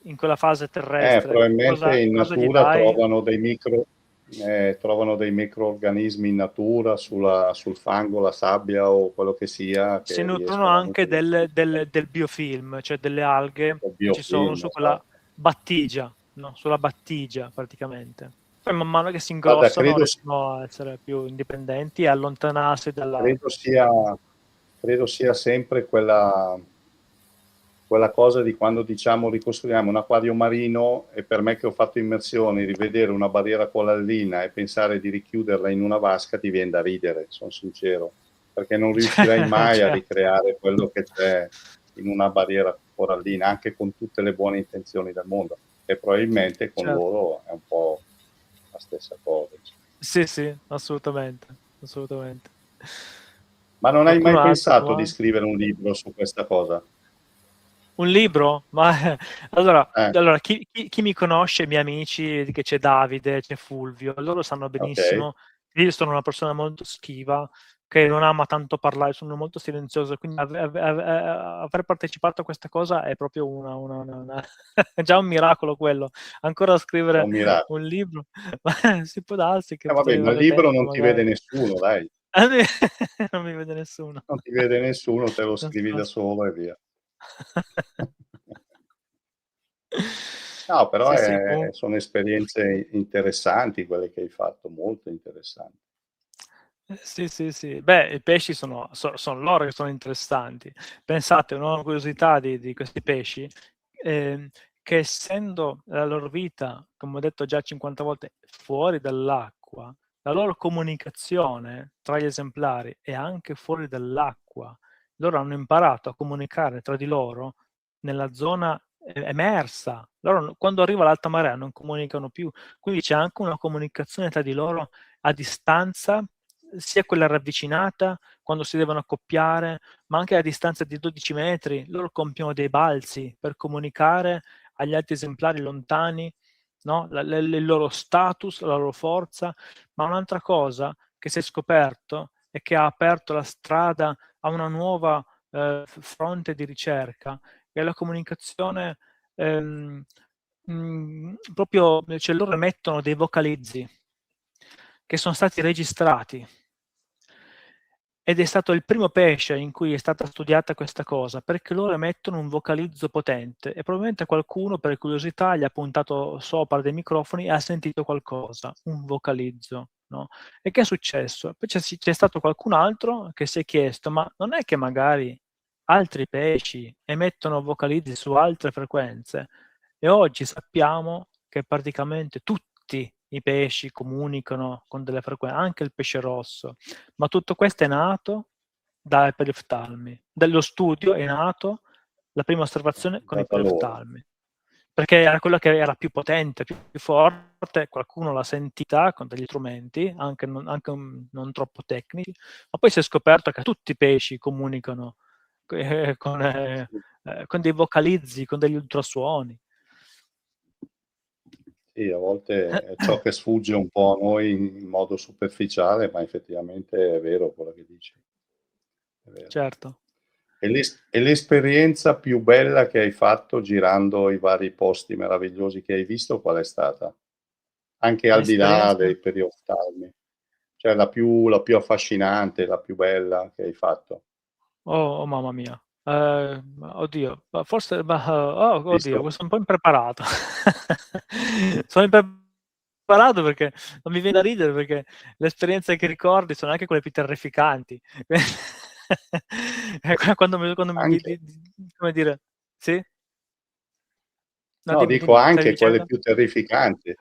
in quella fase terrestre. Probabilmente in natura trovano dei microorganismi in natura sul fango, la sabbia o quello che sia. Si nutrono anche del biofilm, cioè delle alghe che ci sono su quella battigia, no? Sulla battigia praticamente. Poi man mano che si ingrossano riescono a essere più indipendenti e allontanarsi dalla... Credo sia sempre quella cosa di quando diciamo ricostruiamo un acquario marino, e per me che ho fatto immersioni, rivedere una barriera corallina e pensare di richiuderla in una vasca ti viene da ridere, sono sincero, perché non riuscirai mai a ricreare quello che c'è in una barriera corallina, anche con tutte le buone intenzioni del mondo, e probabilmente con loro è un po' la stessa cosa. Sì, assolutamente. Ma non hai mai pensato di scrivere un libro su questa cosa? Un libro? Ma allora, Eh, chi mi conosce, i miei amici, che c'è Davide, c'è Fulvio, loro sanno ok, benissimo che io sono una persona molto schiva, che non ama tanto parlare, sono molto silenzioso, quindi aver partecipato a questa cosa è proprio è già un miracolo quello. Ancora è scrivere un miracolo. un libro, ma si può darsi che Vabbè, potrei ma il avere libro tempo non ti magari. vede nessuno, dai. Non mi vede nessuno. Non ti vede nessuno, te lo scrivi da Nascosto. solo e via. No, però Sì, sì, comu sono esperienze interessanti quelle che hai fatto, molto interessanti. sì, sì, sì. Beh, i pesci son loro che sono interessanti. Pensate, una curiosità di questi pesci, ehm, che essendo la loro vita, come ho detto già 50 volte, fuori dall'acqua, la loro comunicazione tra gli esemplari è anche fuori dall'acqua. Loro hanno imparato a comunicare tra di loro nella zona emersa. Loro quando arriva l'alta marea non comunicano più, quindi c'è anche una comunicazione tra di loro a distanza, sia quella ravvicinata, quando si devono accoppiare, ma anche a distanza di 12 metri. Loro compiono dei balzi per comunicare agli altri esemplari lontani, no? Il loro status, la loro forza. Ma un'altra cosa che si è scoperto e che ha aperto la strada a una nuova fronte di ricerca è la comunicazione proprio, cioè loro emettono dei vocalizzi che sono stati registrati ed è stato il primo pesce in cui è stata studiata questa cosa, perché loro emettono un vocalizzo potente e probabilmente qualcuno per curiosità gli ha puntato sopra dei microfoni e ha sentito qualcosa, un vocalizzo, no? E che è successo? Poi c'è stato qualcun altro che si è chiesto, ma non è che magari altri pesci emettono vocalizzi su altre frequenze? E oggi sappiamo che praticamente tutti i pesci comunicano con delle frequenze, anche il pesce rosso. Ma tutto questo è nato dai perioftalmi. Dello studio è nato la prima osservazione con i Data loro. perioftalmi, perché era quella che era più potente, più forte, qualcuno l'ha sentita con degli strumenti, anche non troppo tecnici, ma poi si è scoperto che tutti i pesci comunicano con dei vocalizzi, con degli ultrasuoni. Sì, a volte è ciò che sfugge un po' a noi in modo superficiale, ma effettivamente è vero quello che dici, è vero. Certo. E l'esperienza più bella che hai fatto girando i vari posti meravigliosi che hai visto qual è stata? Anche al di là L'esperienza? dei perioftalmi, cioè la più affascinante, la più bella che hai fatto, Oh, mamma mia. Oddio, ma forse oh, oddio, visto? questo è un po' impreparato. Sono impreparato perché non mi viene da ridere, perché le esperienze che ricordi sono anche quelle più terrificanti. Quando mi Anche? come dire, sì? No, No, dimmi, dico dimmi, stavi anche quelle dicendo? più terrificanti,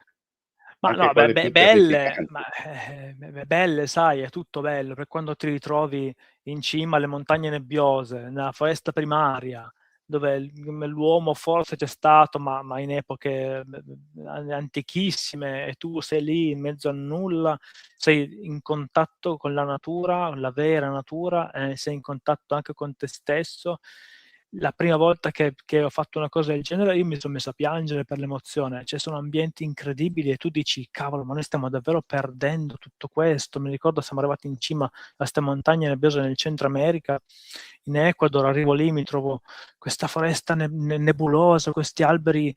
Ma anche no, beh, quelle più belle, terrificanti. ma, belle, sai, è tutto bello, per quando ti ritrovi in cima alle montagne nebbiose, nella foresta primaria, dove l'uomo forse c'è stato, ma in epoche antichissime, e tu sei lì in mezzo a nulla, sei in contatto con la natura, la vera natura, sei in contatto anche con te stesso. La prima volta che ho fatto una cosa del genere, io mi sono messo a piangere per l'emozione. Cioè, sono ambienti incredibili e tu dici: "Cavolo, ma noi stiamo davvero perdendo tutto questo". Mi ricordo siamo arrivati in cima a 'ste montagne nebbiose nel Centro America, in Ecuador, arrivo lì, mi trovo questa foresta nebulosa, questi alberi,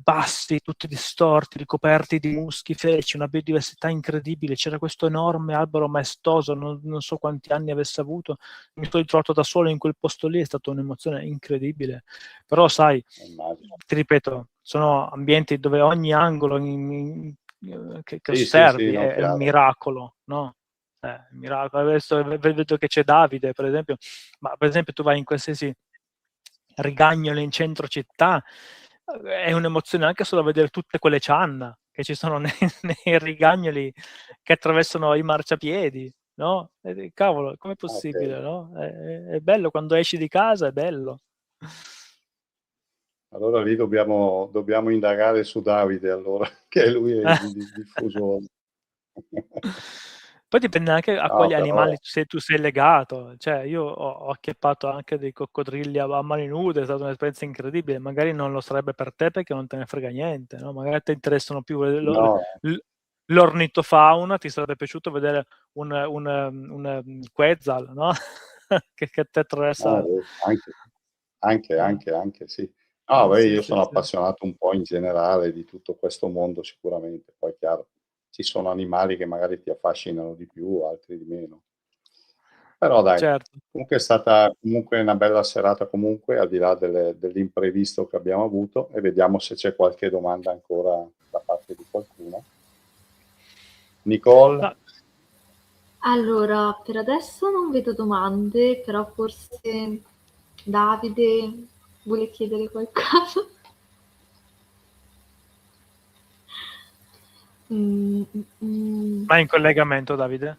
bassi, tutti distorti, ricoperti di muschi, feci, una biodiversità incredibile. C'era questo enorme albero maestoso, non so quanti anni avesse avuto. Mi sono ritrovato da solo in quel posto lì, è stata un'emozione incredibile. Però sai, Immagino. ti ripeto, sono ambienti dove ogni angolo che Sì, sì, sì, osservi no, è un chiaro. miracolo, no? Miracolo. Adesso vedo che c'è Davide, per esempio, ma per esempio tu vai in qualsiasi rigagnolo in centro città, è un'emozione anche solo vedere tutte quelle cianna che ci sono nei rigagnoli che attraversano i marciapiedi, no? Cavolo, com'è Okay. possibile, no? È bello quando esci di casa, è bello. Allora lì dobbiamo indagare su Davide allora, che lui è il diffusore. Poi dipende anche a No, quali però animali tu sei legato. Cioè, io ho acchiappato anche dei coccodrilli a mani nude, è stata un'esperienza incredibile. Magari non lo sarebbe per te perché non te ne frega niente, no? Magari ti interessano più no, l'ornitofauna, ti sarebbe piaciuto vedere un quetzal, no? che ti attraversa. anche, sì. No, beh, Sì, io sì, sono sì. appassionato un po' in generale di tutto questo mondo sicuramente, poi chiaro, ci sono animali che magari ti affascinano di più, altri di meno. Però dai, Certo. comunque è stata comunque una bella serata comunque, al di là dell'imprevisto che abbiamo avuto, e vediamo se c'è qualche domanda ancora da parte di qualcuno. Nicole? Ma Allora, per adesso non vedo domande, però forse Davide vuole chiedere qualcosa. ma è in collegamento, Davide?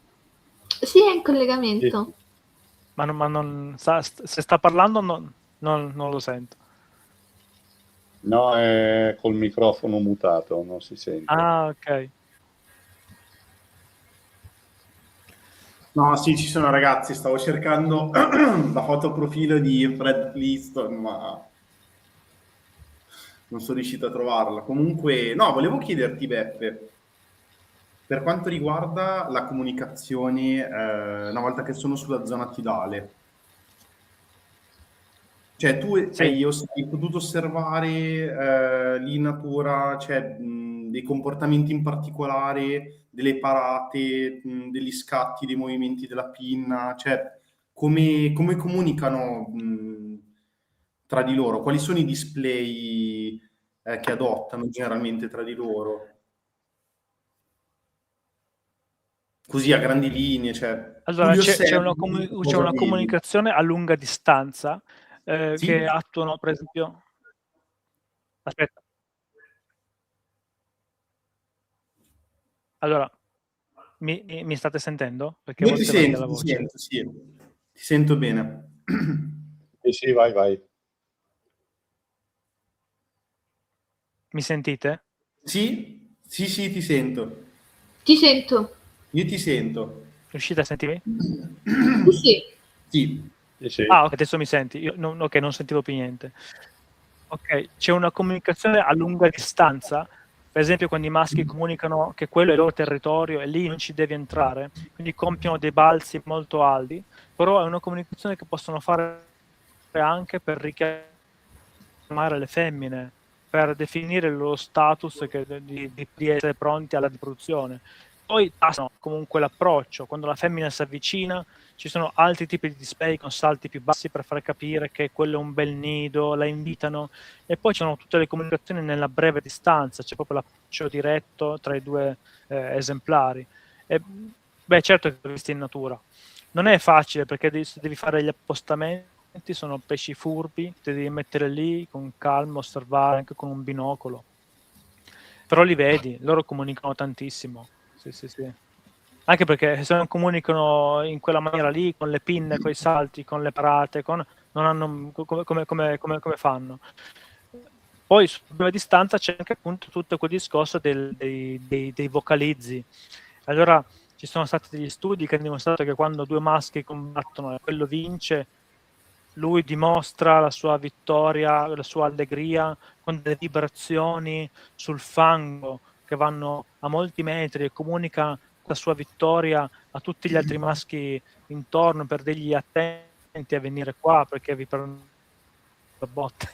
Sì, è in Sì, collegamento. sì. Ma non se sta parlando non lo sento. No, è col microfono mutato, non si sente. Ah, ok. No, sì, ci sono ragazzi, stavo cercando la foto profilo di Fred Flintstone, ma non sono riuscito a trovarla. Comunque, no, volevo chiederti, Beppe, per quanto riguarda la comunicazione, una volta che sono sulla zona tidale, cioè tu Sì. hai potuto osservare lì in natura, cioè, dei comportamenti in particolare, delle parate, degli scatti, dei movimenti della pinna, cioè come comunicano tra di loro? Quali sono i display che adottano generalmente tra di loro? Così a grandi linee, cioè tu Allora li c'è osservi, c'è cosa una vedi? comunicazione a lunga distanza, che Sì? attuano per esempio aspetta. Allora, mi state sentendo? Perché a Io ti volte varia sento, la ti voce. sento, sì. Ti sento bene. Sì, sì, vai, vai. Mi sentite? Sì? Sì, sì, ti sento. Ti sento. Io ti sento. Riuscite a sentirmi? Sì, sì. Sì. Sì, sì. Ah, ok, adesso mi senti. Io non sentivo più niente. Ok, c'è una comunicazione a lunga distanza, per esempio quando i maschi comunicano che quello è il loro territorio e lì non ci devi entrare, quindi compiono dei balzi molto alti, però è una comunicazione che possono fare anche per richiamare le femmine, per definire il loro status di essere pronti alla riproduzione. Poi tastano comunque l'approccio, quando la femmina si avvicina ci sono altri tipi di display con salti più bassi per far capire che quello è un bel nido, la invitano, e poi ci sono tutte le comunicazioni nella breve distanza, c'è proprio l'approccio diretto tra i due esemplari. E, beh, certo che l'ho visto in natura. Non è facile perché devi fare gli appostamenti, sono pesci furbi, ti devi mettere lì con calma, osservare anche con un binocolo. Però li vedi, loro comunicano tantissimo. Sì, sì, sì. Anche perché se non comunicano in quella maniera lì, con le pinne, con i salti, con le parate, non hanno come fanno. Poi su breve distanza c'è anche appunto tutto quel discorso dei vocalizzi. Allora ci sono stati degli studi che hanno dimostrato che quando due maschi combattono e quello vince, lui dimostra la sua vittoria, la sua allegria con delle vibrazioni sul fango che vanno a molti metri e comunica la sua vittoria a tutti gli altri maschi intorno per dirgli attenti a venire qua perché vi prendono la botte.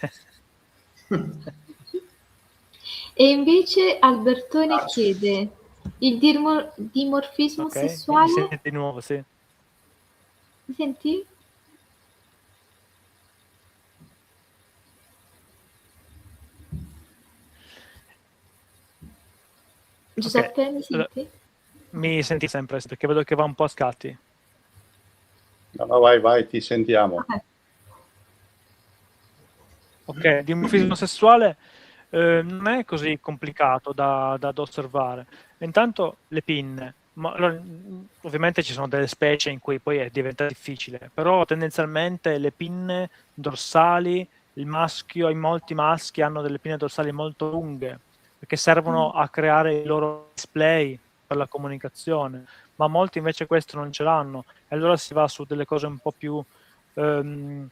E invece Albertone chiede, il dimorfismo Ok, mi sessuale, senti di nuovo, sì. mi senti? Giuseppe, mi Allora, senti? mi senti sempre perché vedo che va un po' a scatti. No, vai, vai, ti sentiamo. Ok. Ok, dimorfismo sessuale non è così complicato da osservare. Intanto le pinne, allora, ovviamente ci sono delle specie in cui poi diventa difficile, però tendenzialmente le pinne dorsali, in molti maschi hanno delle pinne dorsali molto lunghe, perché servono a creare i loro display per la comunicazione. ma molti invece questo non ce l'hanno, e allora si va su delle cose un po' più un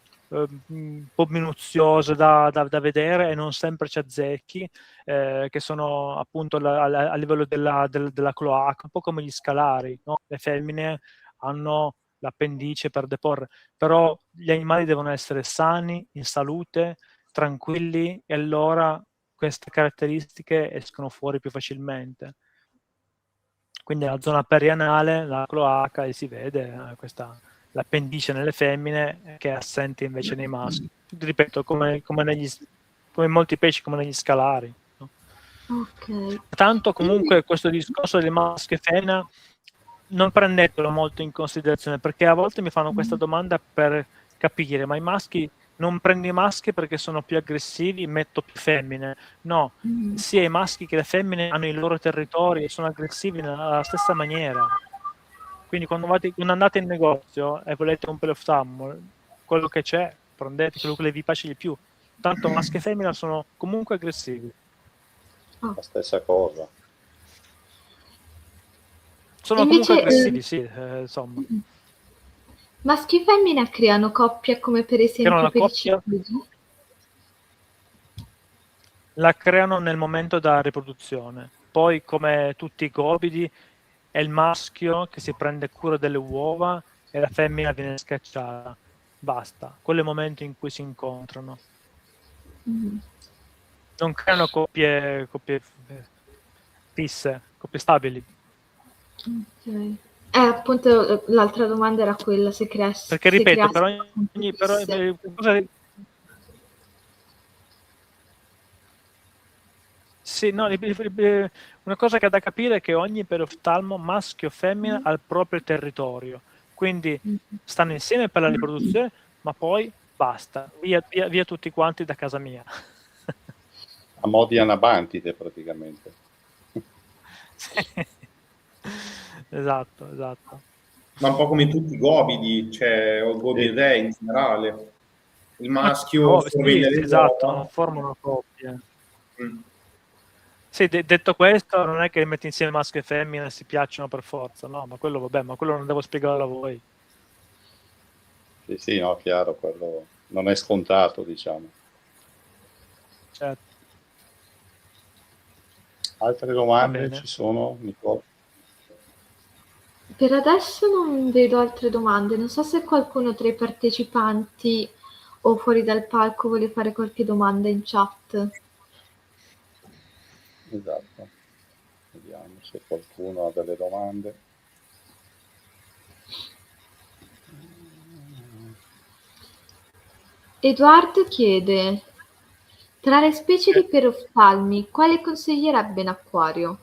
po' minuziose da vedere, e non sempre ci azzecchi, che sono appunto a livello della cloaca, un po' come gli scalari, no? Le femmine hanno l'appendice per deporre, però gli animali devono essere sani, in salute, tranquilli, e allora queste caratteristiche escono fuori più facilmente. Quindi la zona perianale, la cloaca, e si vede l'appendice nelle femmine, che è assente invece nei maschi. Ripeto, come in molti pesci, come negli scalari. No? Ok. Tanto comunque questo discorso del maschio e femmina non prendetelo molto in considerazione, perché a volte mi fanno questa domanda per capire, ma i maschi, non prendi i maschi perché sono più aggressivi, metto più femmine? No, sia i maschi che le femmine hanno i loro territori e sono aggressivi nella stessa maniera. Quindi quando andate in negozio e volete un peloftammo, quello che c'è, prendete quello che vi piace di più. Tanto maschi e femmina sono comunque aggressivi. La stessa cosa. Sono Invece, comunque aggressivi, sì, insomma. Maschi e femmina creano coppia, come per esempio per i ciclidi? La creano nel momento della riproduzione. Poi, come tutti i gobidi, è il maschio che si prende cura delle uova e la femmina viene scacciata. Basta. Quello è il momento in cui si incontrano. Non creano coppie fisse, coppie stabili. Ok. Appunto, l'altra domanda era quella, se creasse... Perché, ripeto, per ogni sì, no, una cosa che è da capire è che ogni peloftalmo, maschio o femmina, ha il proprio territorio. Quindi stanno insieme per la riproduzione, ma poi basta, via tutti quanti da casa mia. A mo' di Anabantide, praticamente. Sì. Esatto. Ma un po' come tutti i gobidi, cioè, o gobidei in generale. Il maschio sorveglia le esatto, uova. non formano una coppia. Sì, detto questo, non è che metti insieme maschio e femmina e si piacciono per forza, no, ma quello vabbè, ma quello non devo spiegarlo a voi. Sì, no, chiaro, quello non è scontato, diciamo. Certo. Altre domande ci sono, Nicola? Per adesso non vedo altre domande, non so se qualcuno tra i partecipanti o fuori dal palco vuole fare qualche domanda in chat. Esatto, vediamo se qualcuno ha delle domande. Edoardo chiede: tra le specie di peroftalmi, quale consiglierebbe in acquario?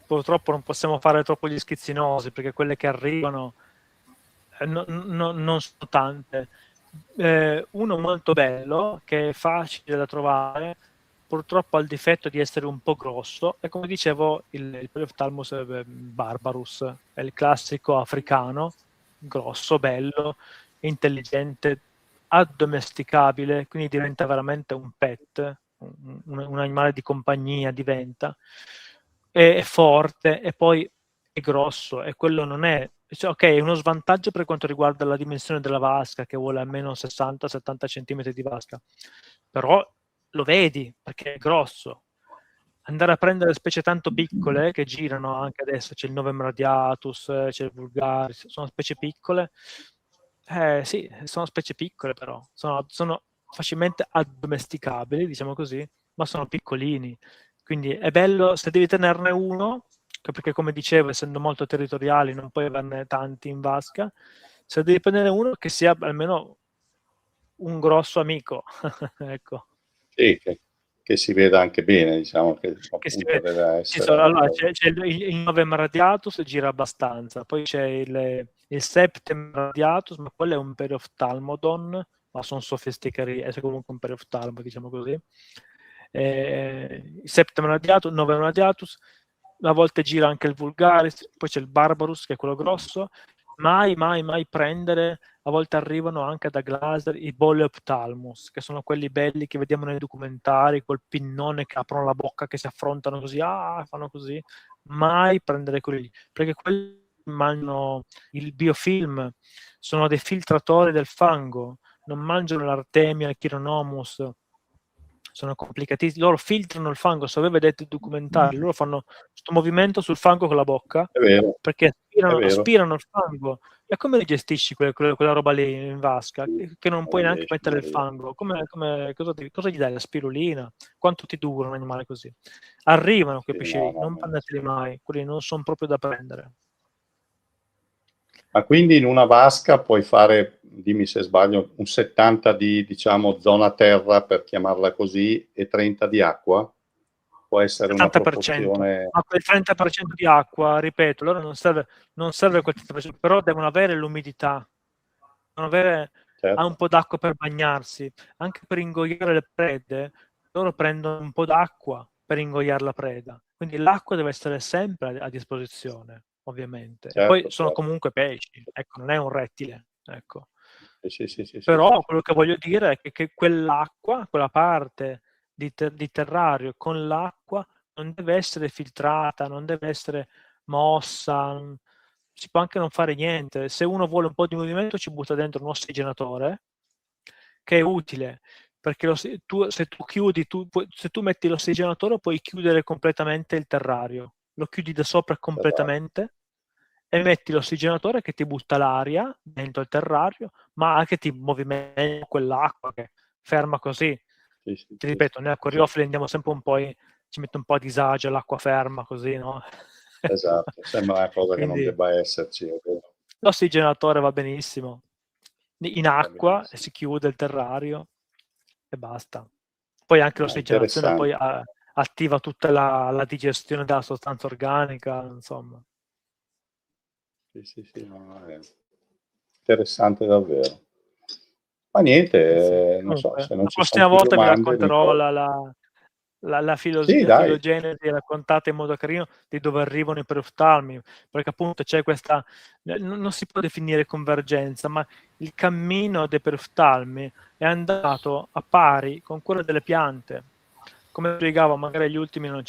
Purtroppo non possiamo fare troppo gli schizzinosi, perché quelle che arrivano non sono tante. Uno molto bello, che è facile da trovare, purtroppo ha il difetto di essere un po' grosso, e come dicevo il Pelophthalmus barbarus è il classico africano, grosso, bello, intelligente, addomesticabile, quindi diventa veramente un pet, un animale di compagnia diventa, è forte, e poi è grosso, e quello non è, cioè, ok, è uno svantaggio per quanto riguarda la dimensione della vasca, che vuole almeno 60-70 cm di vasca, però lo vedi perché è grosso. Andare a prendere specie tanto piccole che girano anche adesso, c'è il Novem radiatus, c'è il vulgaris, sono specie piccole. Sì, sono specie piccole, però sono facilmente addomesticabili, diciamo così, ma sono piccolini. Quindi è bello se devi tenerne uno, perché come dicevo, essendo molto territoriali non puoi averne tanti in vasca. Se devi prendere uno, che sia almeno un grosso amico. Ecco. Sì, che si veda anche bene, diciamo che si appunto vede. deve essere... Allora, c'è il Novem radiatus, gira abbastanza, poi c'è il Septem radiatus, ma quello è un perioftalmodon, ma sono sofisticati, è comunque un perioftalmo, diciamo così. Il Septem radiatus, Novem radiatus, a volte gira anche il Vulgaris, poi c'è il Barbarus, che è quello grosso, mai prendere, a volte arrivano anche da Glaser, i Boleophthalmus, che sono quelli belli che vediamo nei documentari, col pinnone che aprono la bocca, che si affrontano così, fanno così. Mai prendere quelli lì, perché quelli mangiano il biofilm, sono dei filtratori del fango, non mangiano l'Artemia, il Chironomus, sono complicatissimi, loro filtrano il fango. Se voi vedete i documentari, loro fanno questo movimento sul fango con la bocca, È vero, perché è vero. aspirano il fango. E come gestisci quella roba lì in vasca? Che non puoi neanche mettere il fango? Cosa gli dai? La spirulina? Quanto ti dura un animale così? Arrivano quei pesci lì, non prendeteli mai, quelli non sono proprio da prendere. Ma quindi in una vasca puoi fare, dimmi se sbaglio, un 70 di, diciamo, zona terra, per chiamarla così, e 30 di acqua? Può essere una 70%, proporzione... ma quel 30% di acqua, ripeto, loro non serve quel 30%, però devono avere l'umidità, devono avere un po' d'acqua per bagnarsi, anche per ingoiare le prede. Loro prendono un po' d'acqua per ingoiare la preda, quindi l'acqua deve essere sempre a disposizione, ovviamente. E poi sono comunque pesci, ecco, non è un rettile, ecco. Sì, però quello che voglio dire è che quell'acqua, quella parte di terrario con l'acqua non deve essere filtrata, non deve essere mossa, si può anche non fare niente. Se uno vuole un po' di movimento ci butta dentro un ossigenatore, che è utile, perché se tu metti l'ossigenatore puoi chiudere completamente il terrario, lo chiudi da sopra completamente e metti l'ossigenatore che ti butta l'aria dentro il terrario, ma anche ti movimenta quell'acqua che ferma così. Ti ripeto, noi acquariofili andiamo sempre un po', ci mette un po' a disagio l'acqua ferma così, no? Esatto, sembra una cosa che non debba esserci. L'ossigenatore va benissimo. In acqua si chiude il terrario e basta. Poi anche l'ossigenazione poi attiva tutta la digestione della sostanza organica, insomma. Sì, no, è interessante davvero. Ma niente, non so, se non la ci prossima sono più volta vi domande, racconterò la filogenesi raccontata in modo carino di dove arrivano i peroftalmi, perché appunto c'è questa, non si può definire convergenza, ma il cammino dei peroftalmi è andato a pari con quello delle piante. Come spiegavo, magari gli ultimi non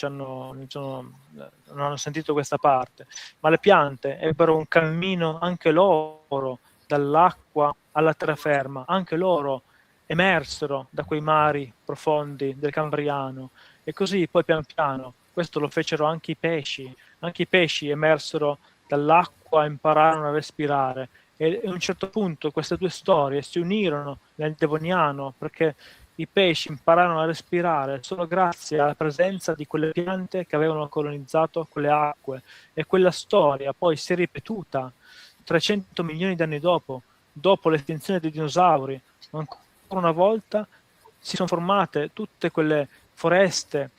hanno sentito questa parte, ma le piante ebbero un cammino anche loro dall'acqua alla terraferma, anche loro emersero da quei mari profondi del Cambriano, e così poi pian piano questo lo fecero anche i pesci emersero dall'acqua e impararono a respirare, e a un certo punto queste due storie si unirono nel Devoniano, perché i pesci impararono a respirare solo grazie alla presenza di quelle piante che avevano colonizzato quelle acque, e quella storia poi si è ripetuta 300 milioni di anni dopo l'estinzione dei dinosauri. Ancora una volta si sono formate tutte quelle foreste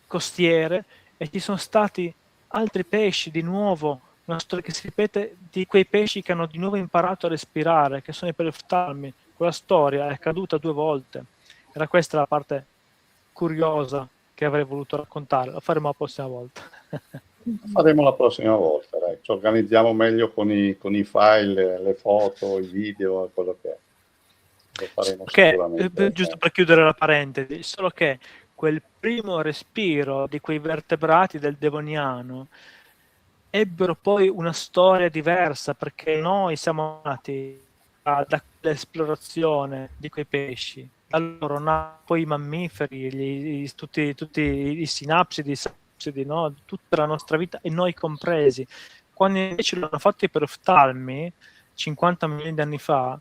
costiere e ci sono stati altri pesci di nuovo, una storia che si ripete di quei pesci che hanno di nuovo imparato a respirare, che sono i peroftalmi. Quella storia è accaduta 2 volte. Era questa la parte curiosa che avrei voluto raccontare. Lo faremo la prossima volta. Faremo la prossima volta, dai. Ci organizziamo meglio con i file, le foto, i video, quello che è. Lo faremo sicuramente. Giusto per chiudere la parentesi, solo che quel primo respiro di quei vertebrati del Devoniano ebbero poi una storia diversa, perché noi siamo nati dall'esplorazione di quei pesci. Allora poi i mammiferi, tutti i sinapsidi, no? Tutta la nostra vita, e noi compresi. Quando invece l'hanno fatto i peroftalmi 50 milioni di anni fa,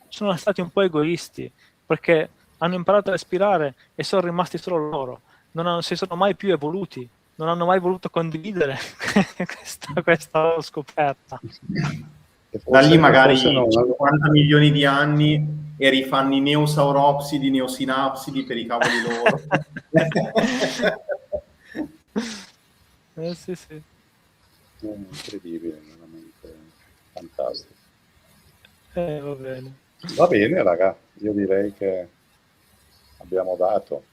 sono stati un po' egoisti, perché hanno imparato a respirare e sono rimasti solo loro, non si sono mai più evoluti, non hanno mai voluto condividere questa scoperta. Da lì magari 50 milioni di anni e rifanno i neosauropsidi, neosinapsidi per i cavoli loro. Sì. Incredibile, veramente fantastico. Va bene. Va bene, raga, io direi che abbiamo dato.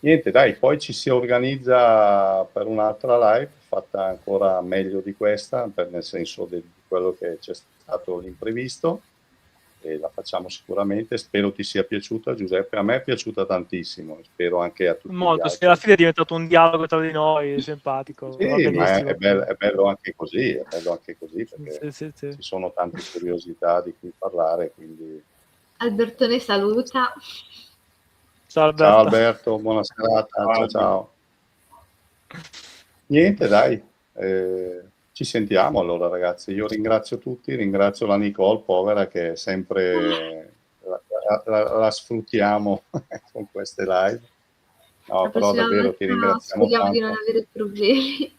Niente, dai, poi ci si organizza per un'altra live, fatta ancora meglio di questa, nel senso di quello che c'è stato l'imprevisto, e la facciamo sicuramente. Spero ti sia piaciuta, Giuseppe. A me è piaciuta tantissimo, spero anche a tutti gli Molto, altri. sì, alla fine è diventato un dialogo tra di noi, simpatico. Sì, Va ma benissimo. è bello anche così, è bello anche così, perché Sì. ci sono tante curiosità di cui parlare, quindi... Albertone saluta. Ciao Alberto. Ciao Alberto, buona serata, ciao. Niente, dai, ci sentiamo allora, ragazzi. Io ringrazio tutti, ringrazio la Nicole, povera, che sempre la sfruttiamo con queste live. No, La però prossima davvero ti volta ringraziamo speriamo tanto. di non avere problemi.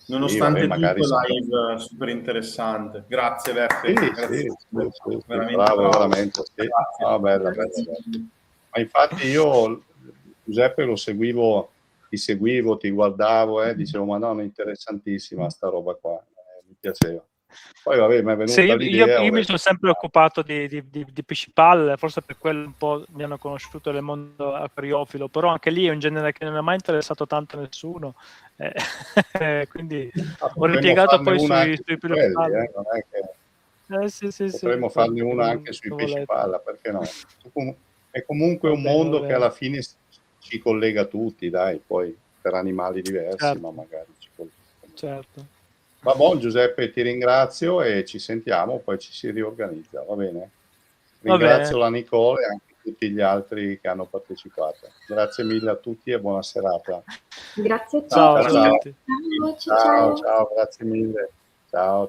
Nonostante magari tutto, sì. live super interessante. Grazie, Beppe. Sì, Veramente bravo, bravo. veramente. Sì. Grazie. No, bella. Ma infatti io, Giuseppe, ti seguivo, ti guardavo, dicevo, ma no, è interessantissima sta roba qua, mi piaceva. Poi vabbè, mi è venuta Sì, l'idea. io mi sono sempre occupato di piscipalle, forse per quello un po' mi hanno conosciuto nel mondo acquariofilo, però anche lì è un genere che non mi ha mai interessato tanto a nessuno, quindi ho ripiegato poi sui piscipalle. Non è che... Sì, Potremmo farne una anche sui pesci palla, perché no? È comunque un mondo che alla fine ci collega tutti, dai, poi per animali diversi, certo. ma magari ci collega. Certo. Va buon Giuseppe, ti ringrazio e ci sentiamo, poi ci si riorganizza, va bene? Ringrazio la Nicole e anche tutti gli altri che hanno partecipato. Grazie mille a tutti e buona serata. Grazie a tutti. Ciao a tutti. Ciao, grazie mille. Ciao.